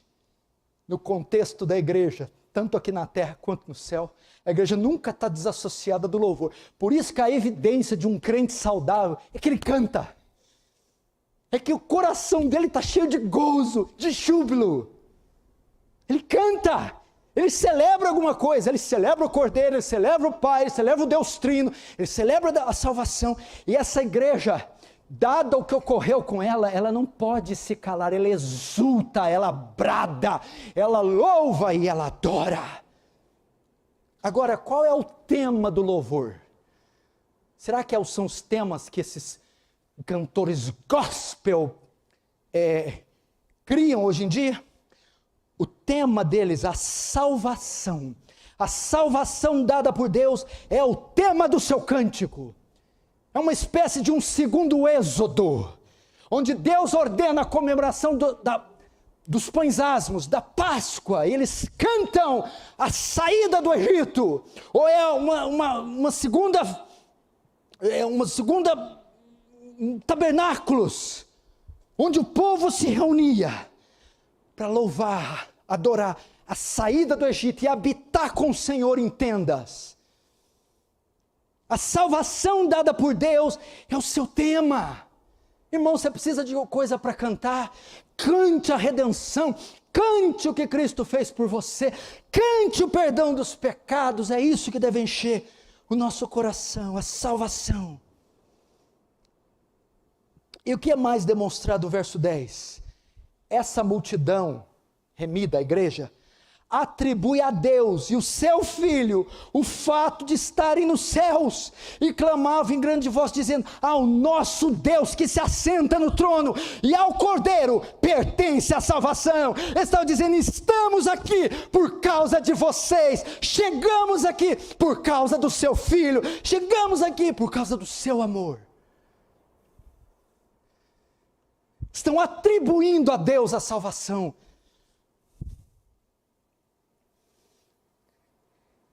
no contexto da igreja, tanto aqui na terra quanto no céu? A igreja nunca está desassociada do louvor. Por isso que a evidência de um crente saudável é que ele canta. É que o coração dele está cheio de gozo, de júbilo. Ele canta. Ele celebra alguma coisa. Ele celebra o Cordeiro, ele celebra o Pai, ele celebra o Deus Trino, ele celebra a salvação. E essa igreja, dado o que ocorreu com ela, ela não pode se calar, ela exulta, ela brada, ela louva e ela adora. Agora, qual é o tema do louvor? Será que são os temas que esses cantores gospel criam hoje em dia? O tema deles, a salvação dada por Deus é o tema do seu cântico. É uma espécie de um segundo êxodo, onde Deus ordena a comemoração dos pães asmos, da Páscoa, e eles cantam a saída do Egito, ou é uma segunda tabernáculos, onde o povo se reunia para louvar, adorar a saída do Egito e habitar com o Senhor em tendas. A salvação dada por Deus é o seu tema. Irmão, você precisa de coisa para cantar? Cante a redenção, cante o que Cristo fez por você, cante o perdão dos pecados. É isso que deve encher o nosso coração, a salvação. E o que é mais demonstrado no verso 10? Essa multidão remida, a igreja, atribui a Deus e o seu Filho o fato de estarem nos céus, e clamava em grande voz, dizendo: ao nosso Deus que se assenta no trono e ao Cordeiro pertence a salvação. Estão dizendo: estamos aqui por causa de vocês, chegamos aqui por causa do seu Filho, chegamos aqui por causa do seu amor. Estão atribuindo a Deus a salvação.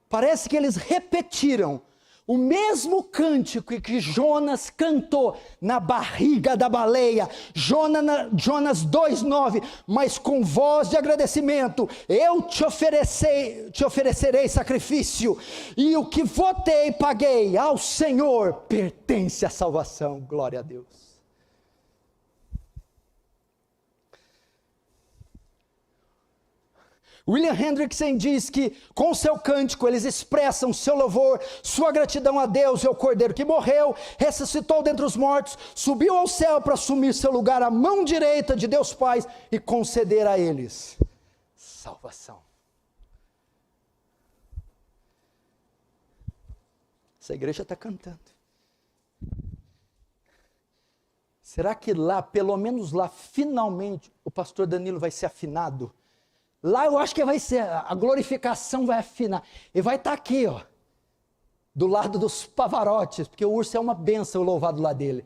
Parece que eles repetiram o mesmo cântico que Jonas cantou na barriga da baleia, Jonas 2,9, mas com voz de agradecimento: eu te oferecerei sacrifício, e o que votei, paguei ao Senhor, pertence à salvação. Glória a Deus. William Hendrickson diz que com seu cântico eles expressam seu louvor, sua gratidão a Deus e ao Cordeiro que morreu, ressuscitou dentre os mortos, subiu ao céu para assumir seu lugar à mão direita de Deus Pai e conceder a eles salvação. Essa igreja está cantando. Será que lá, pelo menos lá, finalmente, o pastor Danilo vai ser afinado? Lá eu acho que vai ser, a glorificação vai afinar. Ele vai estar aqui, ó, do lado dos Pavarotti, porque o urso é uma bênção, o louvado lá dele.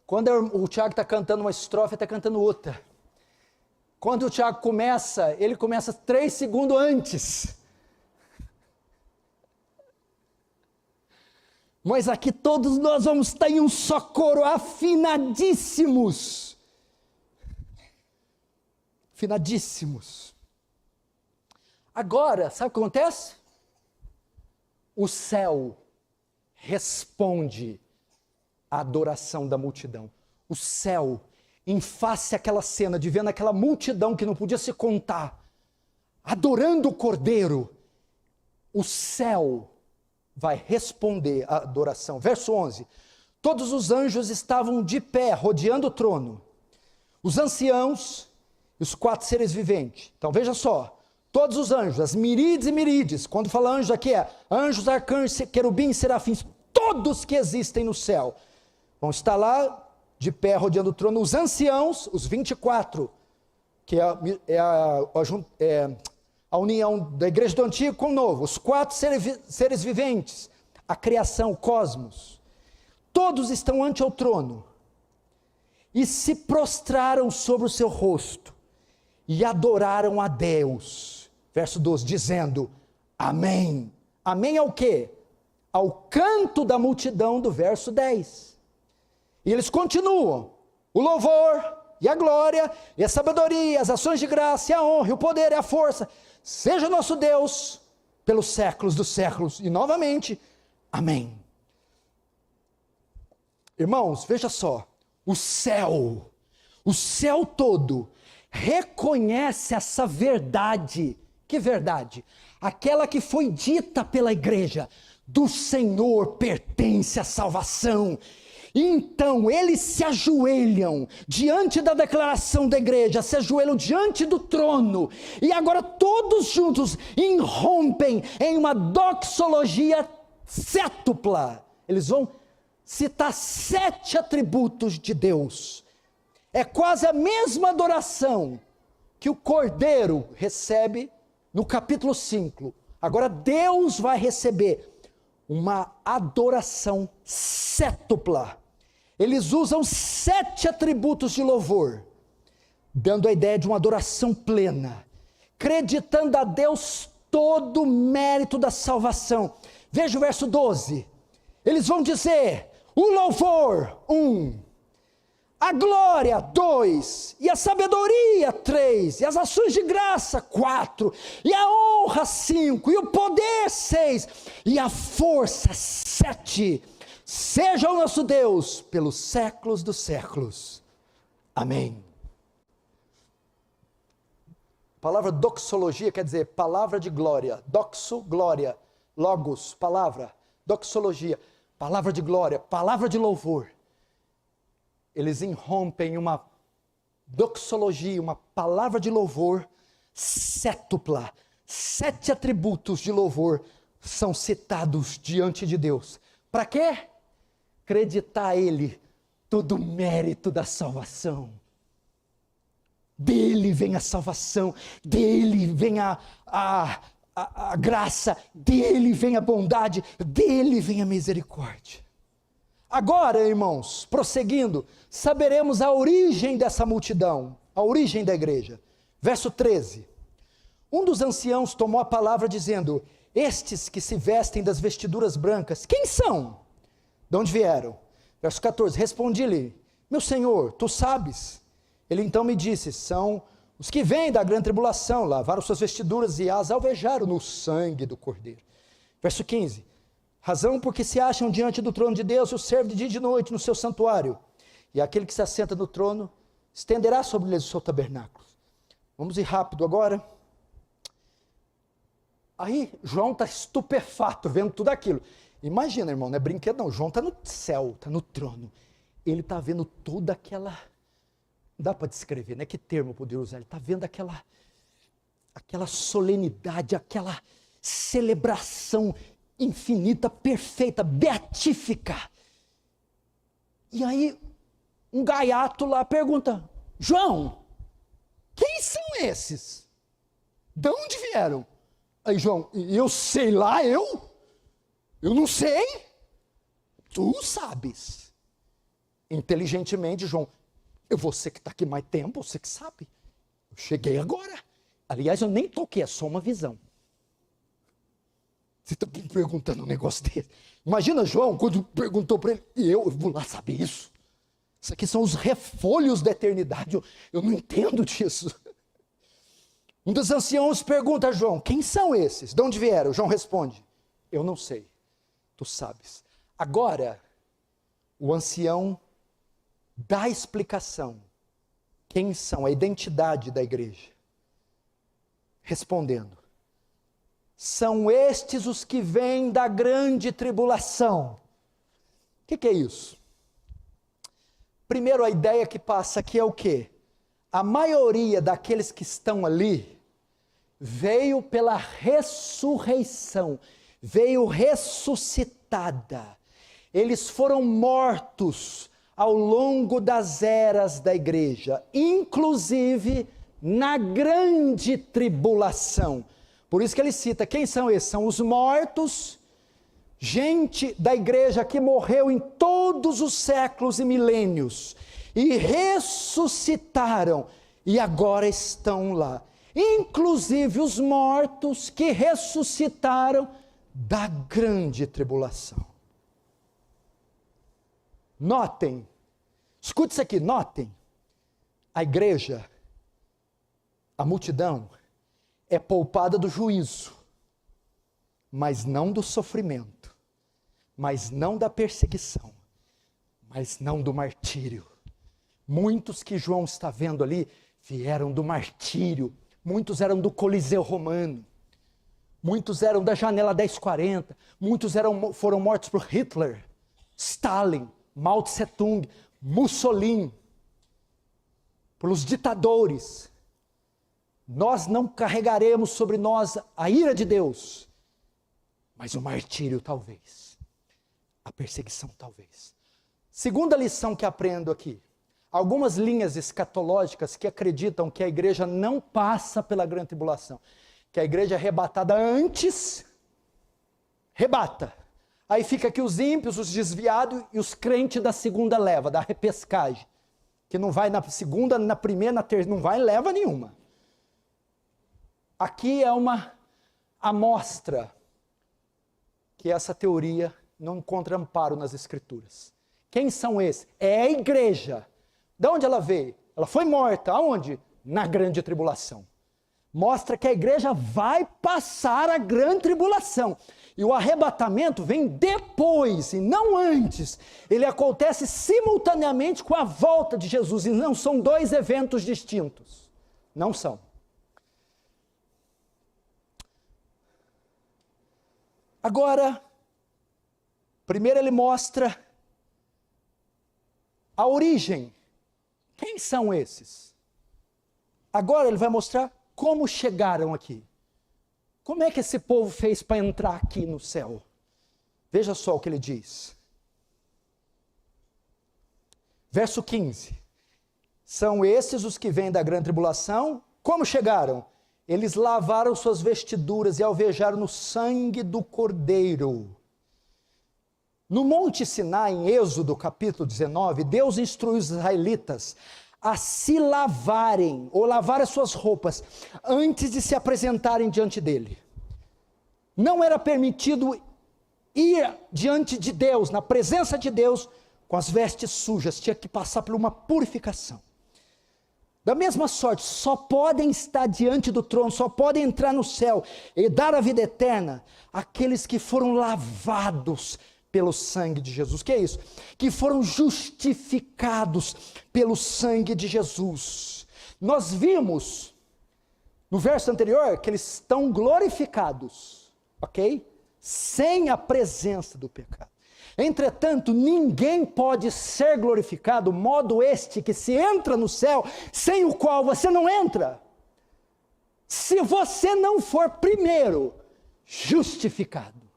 Quando o Tiago está cantando uma estrofe, ele está cantando outra. Quando o Tiago começa, ele começa 3 segundos antes. Mas aqui todos nós vamos estar em um só coro, afinadíssimos. Afinadíssimos. Agora, sabe o que acontece? O céu responde à adoração da multidão. O céu, em face àquela cena, de vendo aquela multidão que não podia se contar, adorando o Cordeiro, o céu vai responder à adoração. Verso 11. Todos os anjos estavam de pé, rodeando o trono. Os anciãos e os 4 seres viventes. Então veja só. Todos os anjos, as miríades e miríades. Quando fala anjo aqui é anjos, arcanjos, querubins, serafins. Todos que existem no céu vão estar lá de pé, rodeando o trono. Os anciãos, os 24, que é a união da igreja do antigo com o novo, os 4 seres viventes, a criação, o cosmos, todos estão ante ao trono, e se prostraram sobre o seu rosto, e adoraram a Deus, verso 12, dizendo, amém. Amém ao quê? Ao canto da multidão do verso 10, e eles continuam, o louvor, e a glória, e a sabedoria, as ações de graça, e a honra, e o poder, e a força, seja nosso Deus, pelos séculos dos séculos, e novamente, amém. Irmãos, veja só, o céu todo, reconhece essa verdade. Que verdade? Aquela que foi dita pela igreja, do Senhor pertence a salvação. Então eles se ajoelham diante da declaração da igreja, se ajoelham diante do trono, e agora todos juntos irrompem em uma doxologia sétupla. Eles vão citar 7 atributos de Deus. É quase a mesma adoração que o Cordeiro recebe no capítulo 5. Agora Deus vai receber uma adoração sétupla. Eles usam 7 atributos de louvor, dando a ideia de uma adoração plena, acreditando a Deus todo o mérito da salvação. Veja o verso 12. Eles vão dizer, o louvor, 1, a glória, 2, e a sabedoria, 3, e as ações de graça, 4, e a honra, 5, e o poder, 6, e a força, 7. Seja o nosso Deus pelos séculos dos séculos. Amém. A palavra doxologia quer dizer palavra de glória. Doxo, glória. Logos, palavra. Doxologia, palavra de glória, palavra de louvor. Eles irrompem uma doxologia, uma palavra de louvor sétupla. 7 atributos de louvor são citados diante de Deus. Para quê? Acreditar a Ele todo o mérito da salvação. Dele vem a salvação, dele vem a graça, dele vem a bondade, dele vem a misericórdia. Agora, irmãos, prosseguindo, saberemos a origem dessa multidão, a origem da igreja. Verso 13. Um dos anciãos tomou a palavra dizendo, estes que se vestem das vestiduras brancas, quem são? De onde vieram? Verso 14, respondi-lhe, meu senhor, tu sabes. Ele então me disse, são os que vêm da grande tribulação, lavaram suas vestiduras e as alvejaram no sangue do Cordeiro. Verso 15, razão porque se acham diante do trono de Deus, o servo de dia e de noite no seu santuário, e aquele que se assenta no trono, estenderá sobre eles o seu tabernáculo. Vamos ir rápido agora. Aí João está estupefato vendo tudo aquilo. Imagina, irmão, não é brinquedo não. João está no céu, está no trono. Ele está vendo toda aquela... Não dá para descrever, né? Que termo eu poderia usar? Ele está vendo aquela solenidade, aquela celebração infinita, perfeita, beatífica. E aí, um gaiato lá pergunta, João, quem são esses? De onde vieram? Aí João, eu sei lá, eu não sei. Tu sabes. Inteligentemente, João, você que está aqui mais tempo, você que sabe. Eu cheguei agora. Aliás, eu nem toquei, é só uma visão. Você está me perguntando um negócio desse. Imagina João, quando perguntou para ele, e eu vou lá saber isso. Isso aqui são os refolhos da eternidade, eu não entendo disso. Um dos anciãos pergunta a João, quem são esses? De onde vieram? João responde, eu não sei, tu sabes. Agora, o ancião dá a explicação, quem são, a identidade da igreja. Respondendo, são estes os que vêm da grande tribulação. O que é isso? Primeiro, a ideia que passa aqui é o quê? A maioria daqueles que estão ali veio pela ressurreição, veio ressuscitada. Eles foram mortos ao longo das eras da igreja, inclusive na grande tribulação. Por isso que ele cita, quem são esses? São os mortos, gente da igreja que morreu em todos os séculos e milênios, e ressuscitaram, e agora estão lá. Inclusive os mortos que ressuscitaram da grande tribulação. Notem, escute isso aqui, notem, a igreja, a multidão, é poupada do juízo, mas não do sofrimento, mas não da perseguição, mas não do martírio. Muitos que João está vendo ali vieram do martírio, muitos eram do Coliseu Romano, muitos eram da janela 1040, muitos foram mortos por Hitler, Stalin, Mao Tse Tung, Mussolini, pelos ditadores. Nós não carregaremos sobre nós a ira de Deus, mas o martírio talvez, a perseguição talvez. Segunda lição que aprendo aqui, algumas linhas escatológicas que acreditam que a igreja não passa pela grande tribulação, que a igreja é arrebatada antes, rebata, aí fica aqui os ímpios, os desviados e os crentes da segunda leva, da repescagem, que não vai na segunda, na primeira, na terceira, não vai em leva nenhuma. Aqui é uma amostra que essa teoria não encontra amparo nas escrituras. Quem são esses? É a igreja. De onde ela veio? Ela foi morta. Aonde? Na grande tribulação. Mostra que a igreja vai passar a grande tribulação. E o arrebatamento vem depois e não antes. Ele acontece simultaneamente com a volta de Jesus. E não são dois eventos distintos. Não são. Agora, primeiro ele mostra a origem. Quem são esses? Agora ele vai mostrar como chegaram aqui. Como é que esse povo fez para entrar aqui no céu? Veja só o que ele diz. Verso 15. São esses os que vêm da grande tribulação. Como chegaram? Eles lavaram suas vestiduras e alvejaram no sangue do Cordeiro. No Monte Sinai, em Êxodo capítulo 19, Deus instruiu os israelitas a se lavarem, ou lavar as suas roupas, antes de se apresentarem diante dele. Não era permitido ir diante de Deus, na presença de Deus, com as vestes sujas, tinha que passar por uma purificação. Da mesma sorte, só podem estar diante do trono, só podem entrar no céu e dar a vida eterna aqueles que foram lavados pelo sangue de Jesus. Que é isso? Que foram justificados pelo sangue de Jesus. Nós vimos No verso anterior, que eles estão glorificados, ok? Sem a presença do pecado. Entretanto, ninguém pode ser glorificado, modo este que se entra no céu, sem o qual você não entra. Se você não for primeiro justificado.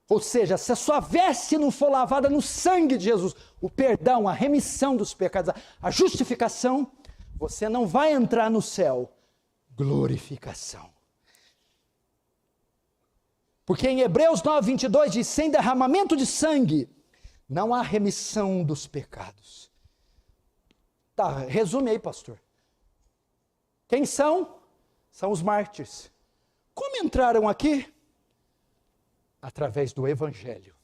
Ou seja, se a sua veste não for lavada no sangue de Jesus, o perdão, a remissão dos pecados, a justificação, você não vai entrar no céu. Glorificação. Porque em Hebreus 9:22 diz, sem derramamento de sangue, não há remissão dos pecados. Tá, resume aí, pastor. Quem são? São os mártires. Como entraram aqui? Através do Evangelho.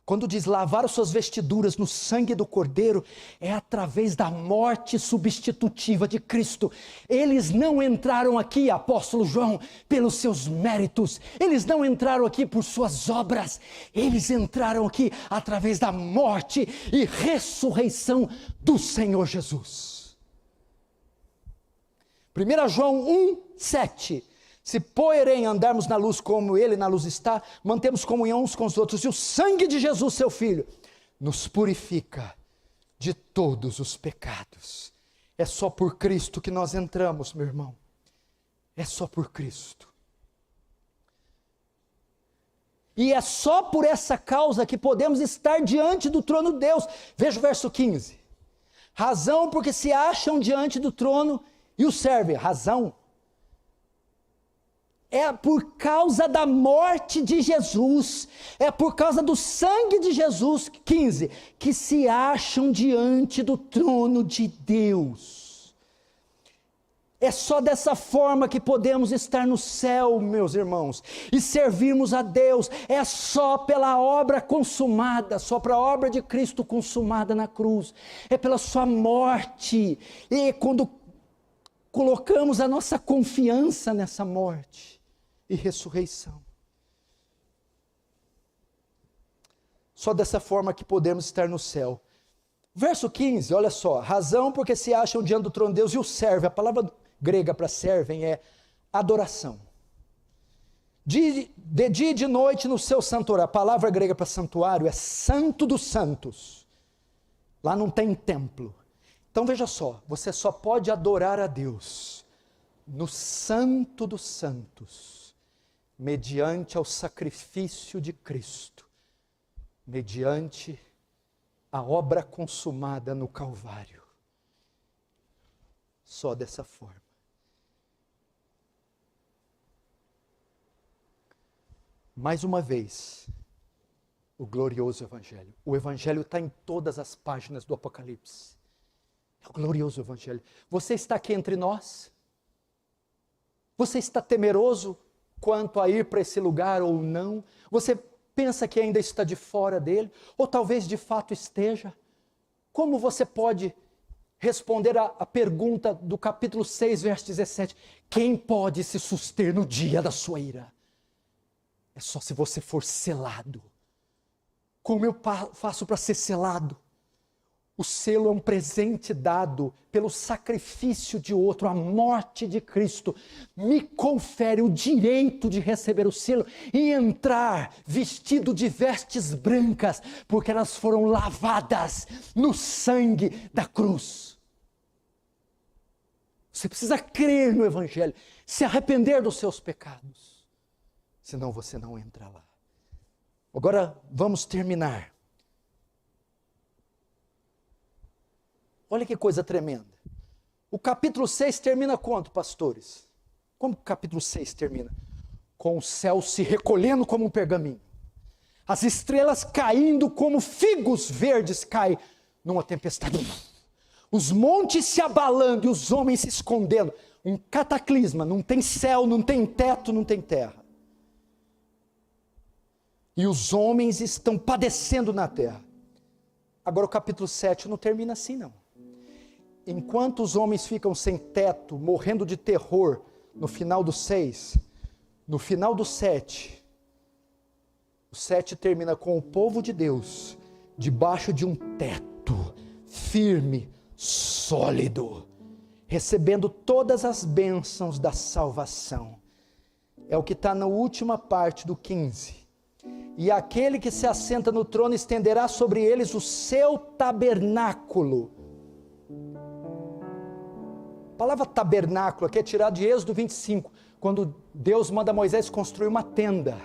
Quando diz lavar as suas vestiduras no sangue do Cordeiro, é através da morte substitutiva de Cristo. Eles não entraram aqui, apóstolo João, pelos seus méritos. Eles não entraram aqui por suas obras. Eles entraram aqui através da morte e ressurreição do Senhor Jesus. 1 João 1:7. Se, porém, andarmos na luz como Ele na luz está, mantemos comunhão uns com os outros. E o sangue de Jesus, seu Filho, nos purifica de todos os pecados. É só por Cristo que nós entramos, meu irmão. É só por Cristo. E é só por essa causa que podemos estar diante do trono de Deus. Veja o verso 15. Razão porque se acham diante do trono e o servem. Razão. É por causa da morte de Jesus, é por causa do sangue de Jesus, 15, que se acham diante do trono de Deus. É só dessa forma que podemos estar no céu, meus irmãos, e servirmos a Deus. É só pela obra consumada, só pela obra de Cristo consumada na cruz. É pela sua morte. E quando colocamos a nossa confiança nessa morte e ressurreição. Só dessa forma que podemos estar no céu. Verso 15, olha só. Razão porque se acham diante do trono de Deus e o servem. A palavra grega para servem é adoração. De dia e de noite no seu santuário. A palavra grega para santuário é santo dos santos. Lá não tem templo. Então veja só, você só pode adorar a Deus no santo dos santos, mediante ao sacrifício de Cristo, mediante a obra consumada no Calvário. Só dessa forma. Mais uma vez, o glorioso Evangelho. O Evangelho está em todas as páginas do Apocalipse. É o glorioso Evangelho. Você está aqui entre nós? Você está temeroso quanto a ir para esse lugar ou não? Você pensa que ainda está de fora dele? Ou talvez de fato esteja? Como você pode responder a pergunta do capítulo 6, verso 17? Quem pode se suster no dia da sua ira? É só se você for selado. Como eu faço para ser selado? O selo é um presente dado pelo sacrifício de outro, a morte de Cristo me confere o direito de receber o selo e entrar vestido de vestes brancas, porque elas foram lavadas no sangue da cruz. Você precisa crer no Evangelho, se arrepender dos seus pecados, senão você não entra lá. Agora vamos terminar. Olha que coisa tremenda. O capítulo 6 termina quanto, pastores? Como o capítulo 6 termina? Com o céu se recolhendo como um pergaminho. As estrelas caindo como figos verdes caem numa tempestade. Os montes se abalando e os homens se escondendo. Um cataclisma, não tem céu, não tem teto, não tem terra. E os homens estão padecendo na terra. Agora o capítulo 7 não termina assim não. Enquanto os homens ficam sem teto, morrendo de terror, no final do 6, no final do 7, o 7 termina com o povo de Deus, debaixo de um teto, firme, sólido. recebendo todas as bênçãos da salvação. É o que está na última parte do 15. E aquele que se assenta no trono estenderá sobre eles o seu tabernáculo. A palavra tabernáculo aqui é tirada de Êxodo 25, quando Deus manda Moisés construir uma tenda.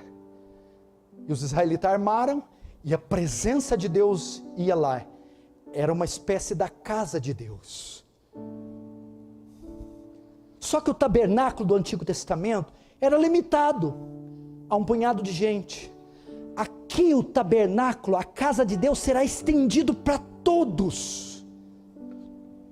E os israelitas armaram, e a presença de Deus ia lá. Era uma espécie da casa de Deus. Só que o tabernáculo do Antigo Testamento era limitado a um punhado de gente. Aqui o tabernáculo, a casa de Deus, será estendido para todos.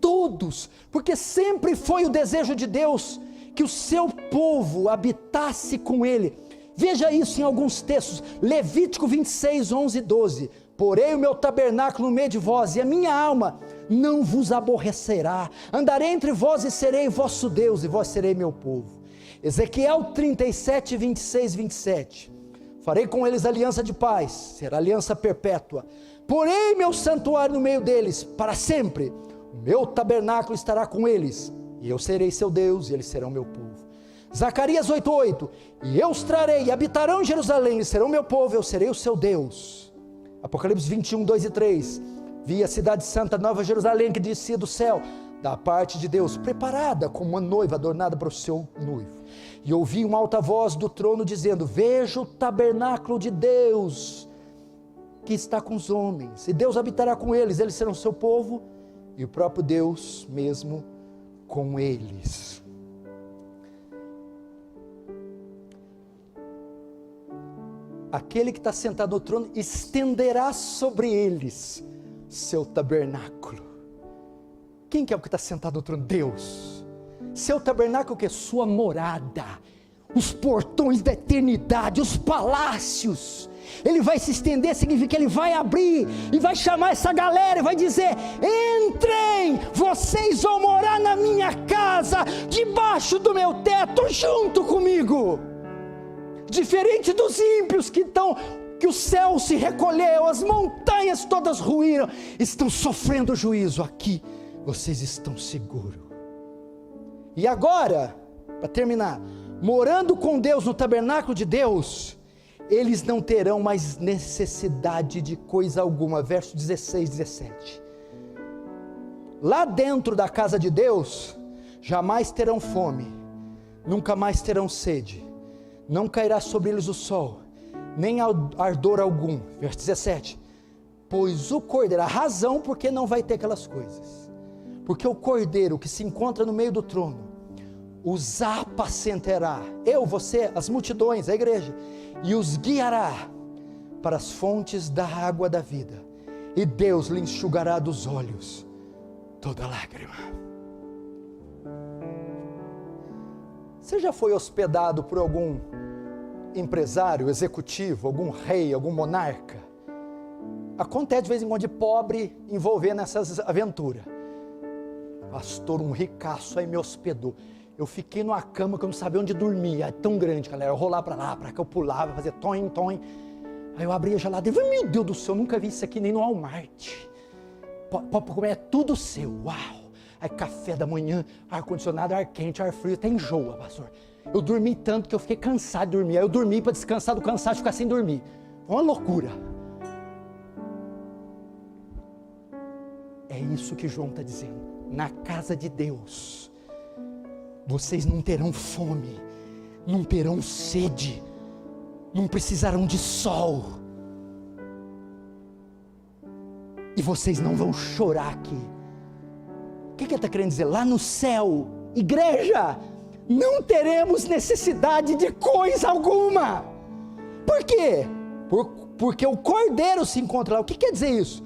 Todos. Porque sempre foi o desejo de Deus que o seu povo habitasse com Ele. Veja isso em alguns textos. Levítico 26, 11 e 12. Porei o meu tabernáculo no meio de vós, e a minha alma não vos aborrecerá. Andarei entre vós e serei vosso Deus, e vós serei meu povo. Ezequiel 37, 26, 27. Farei com eles aliança de paz, será aliança perpétua. Porei meu santuário no meio deles, para sempre. O meu tabernáculo estará com eles, e eu serei seu Deus, e eles serão meu povo. Zacarias 8:8. E eu os trarei, e habitarão em Jerusalém, eles serão meu povo, eu serei o seu Deus. Apocalipse 21, 2 e 3. Vi a cidade santa, Nova Jerusalém, que descia do céu, da parte de Deus, preparada como uma noiva adornada para o seu noivo. E ouvi uma alta voz do trono dizendo: veja o tabernáculo de Deus, que está com os homens, e Deus habitará com eles, eles serão seu povo, e o próprio Deus mesmo com eles. Aquele que está sentado no trono estenderá sobre eles seu tabernáculo. Quem que é o que está sentado no trono? Deus. Seu tabernáculo, o que é? Sua morada, os portões da eternidade, os palácios. Ele vai se estender, significa que ele vai abrir e vai chamar essa galera e vai dizer: entrem, vocês vão morar na minha casa, debaixo do meu teto, junto comigo. Diferente dos ímpios que o céu se recolheu, as montanhas todas ruíram, estão sofrendo juízo. Aqui vocês estão seguros. E agora, para terminar, morando com Deus no tabernáculo de Deus, eles não terão mais necessidade de coisa alguma. Verso 16, 17. Lá dentro da casa de Deus, jamais terão fome, nunca mais terão sede, não cairá sobre eles o sol, nem ardor algum. Verso 17. Pois o cordeiro, a razão porque não vai ter aquelas coisas, porque o cordeiro que se encontra no meio do trono os apacentará, eu, você, as multidões, a igreja, e os guiará para as fontes da água da vida, e Deus lhe enxugará dos olhos toda lágrima. Você já foi hospedado por algum empresário, executivo, algum rei, algum monarca? Acontece de vez em quando de pobre envolver nessas aventuras. Pastor, um ricaço aí me hospedou. Eu fiquei numa cama que eu não sabia onde dormir. É tão grande, galera. Eu rolava para lá, para cá, eu pulava, fazia toim, toim. Aí eu abria a geladeira e falei: meu Deus do céu, eu nunca vi isso aqui nem no Walmart. Pode comer, é tudo seu. Uau! Aí café da manhã, ar-condicionado, ar quente, ar frio, até enjoa, pastor. Eu dormi tanto que eu fiquei cansado de dormir. Aí eu dormi para descansar do cansaço e ficar sem dormir. Foi uma loucura. É isso que João está dizendo. Na casa de Deus, vocês não terão fome, não terão sede, não precisarão de sol. E vocês não vão chorar aqui. O que ele está querendo dizer? Lá no céu, igreja, não teremos necessidade de coisa alguma. Por quê? Porque o cordeiro se encontra lá. O que quer dizer isso?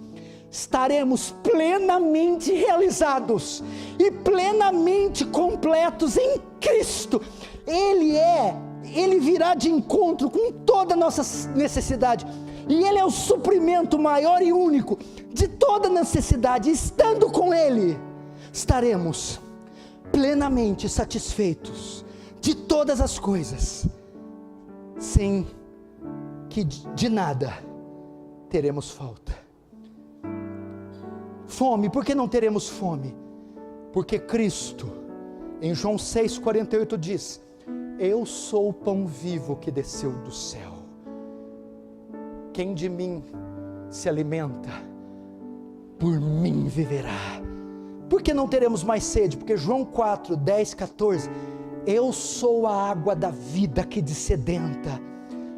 Estaremos plenamente realizados e plenamente completos em Cristo. Ele virá de encontro com toda a nossa necessidade, e Ele é o suprimento maior e único de toda necessidade. Estando com Ele, estaremos plenamente satisfeitos de todas as coisas, sem que de nada teremos falta. Fome, por que não teremos fome? Porque Cristo, em João 6,48 diz: eu sou o pão vivo que desceu do céu. Quem de mim se alimenta, por mim viverá. Por que não teremos mais sede? Porque João 4, 10, 14, eu sou a água da vida que dessedenta.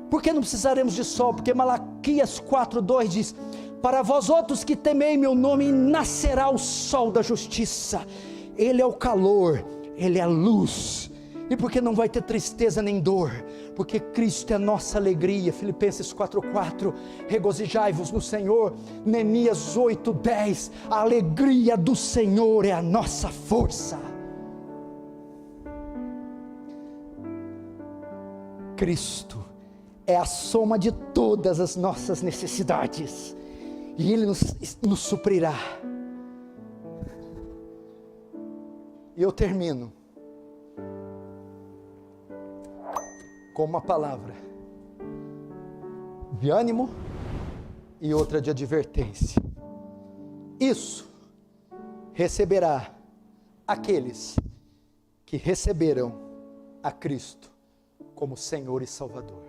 Por que não precisaremos de sol? Porque Malaquias 4, 2 diz: para vós outros que temei meu nome, nascerá o sol da justiça. Ele é o calor, Ele é a luz. E por que não vai ter tristeza nem dor? Porque Cristo é a nossa alegria. Filipenses 4,4, regozijai-vos no Senhor. Neemias 8,10, a alegria do Senhor é a nossa força. Cristo é a soma de todas as nossas necessidades, e Ele nos suprirá. E eu termino com uma palavra de ânimo e outra de advertência. Isso receberá aqueles que receberam a Cristo como Senhor e Salvador.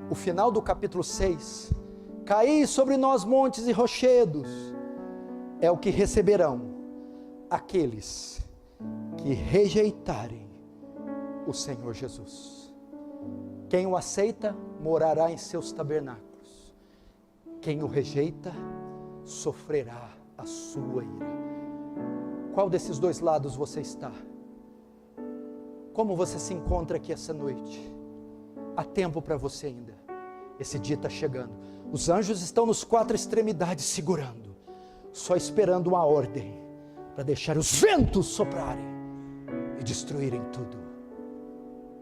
O final do capítulo 6, caí sobre nós montes e rochedos, é o que receberão aqueles que rejeitarem o Senhor Jesus. Quem o aceita, morará em seus tabernáculos. Quem o rejeita, sofrerá a sua ira. Qual desses dois lados você está? Como você se encontra aqui essa noite? Há tempo para você ainda. Esse dia está chegando. Os anjos estão nos 4 extremidades segurando, só esperando uma ordem para deixar os ventos soprarem e destruírem tudo.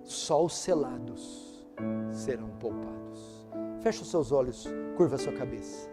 Só os selados serão poupados. Feche os seus olhos, curva a sua cabeça.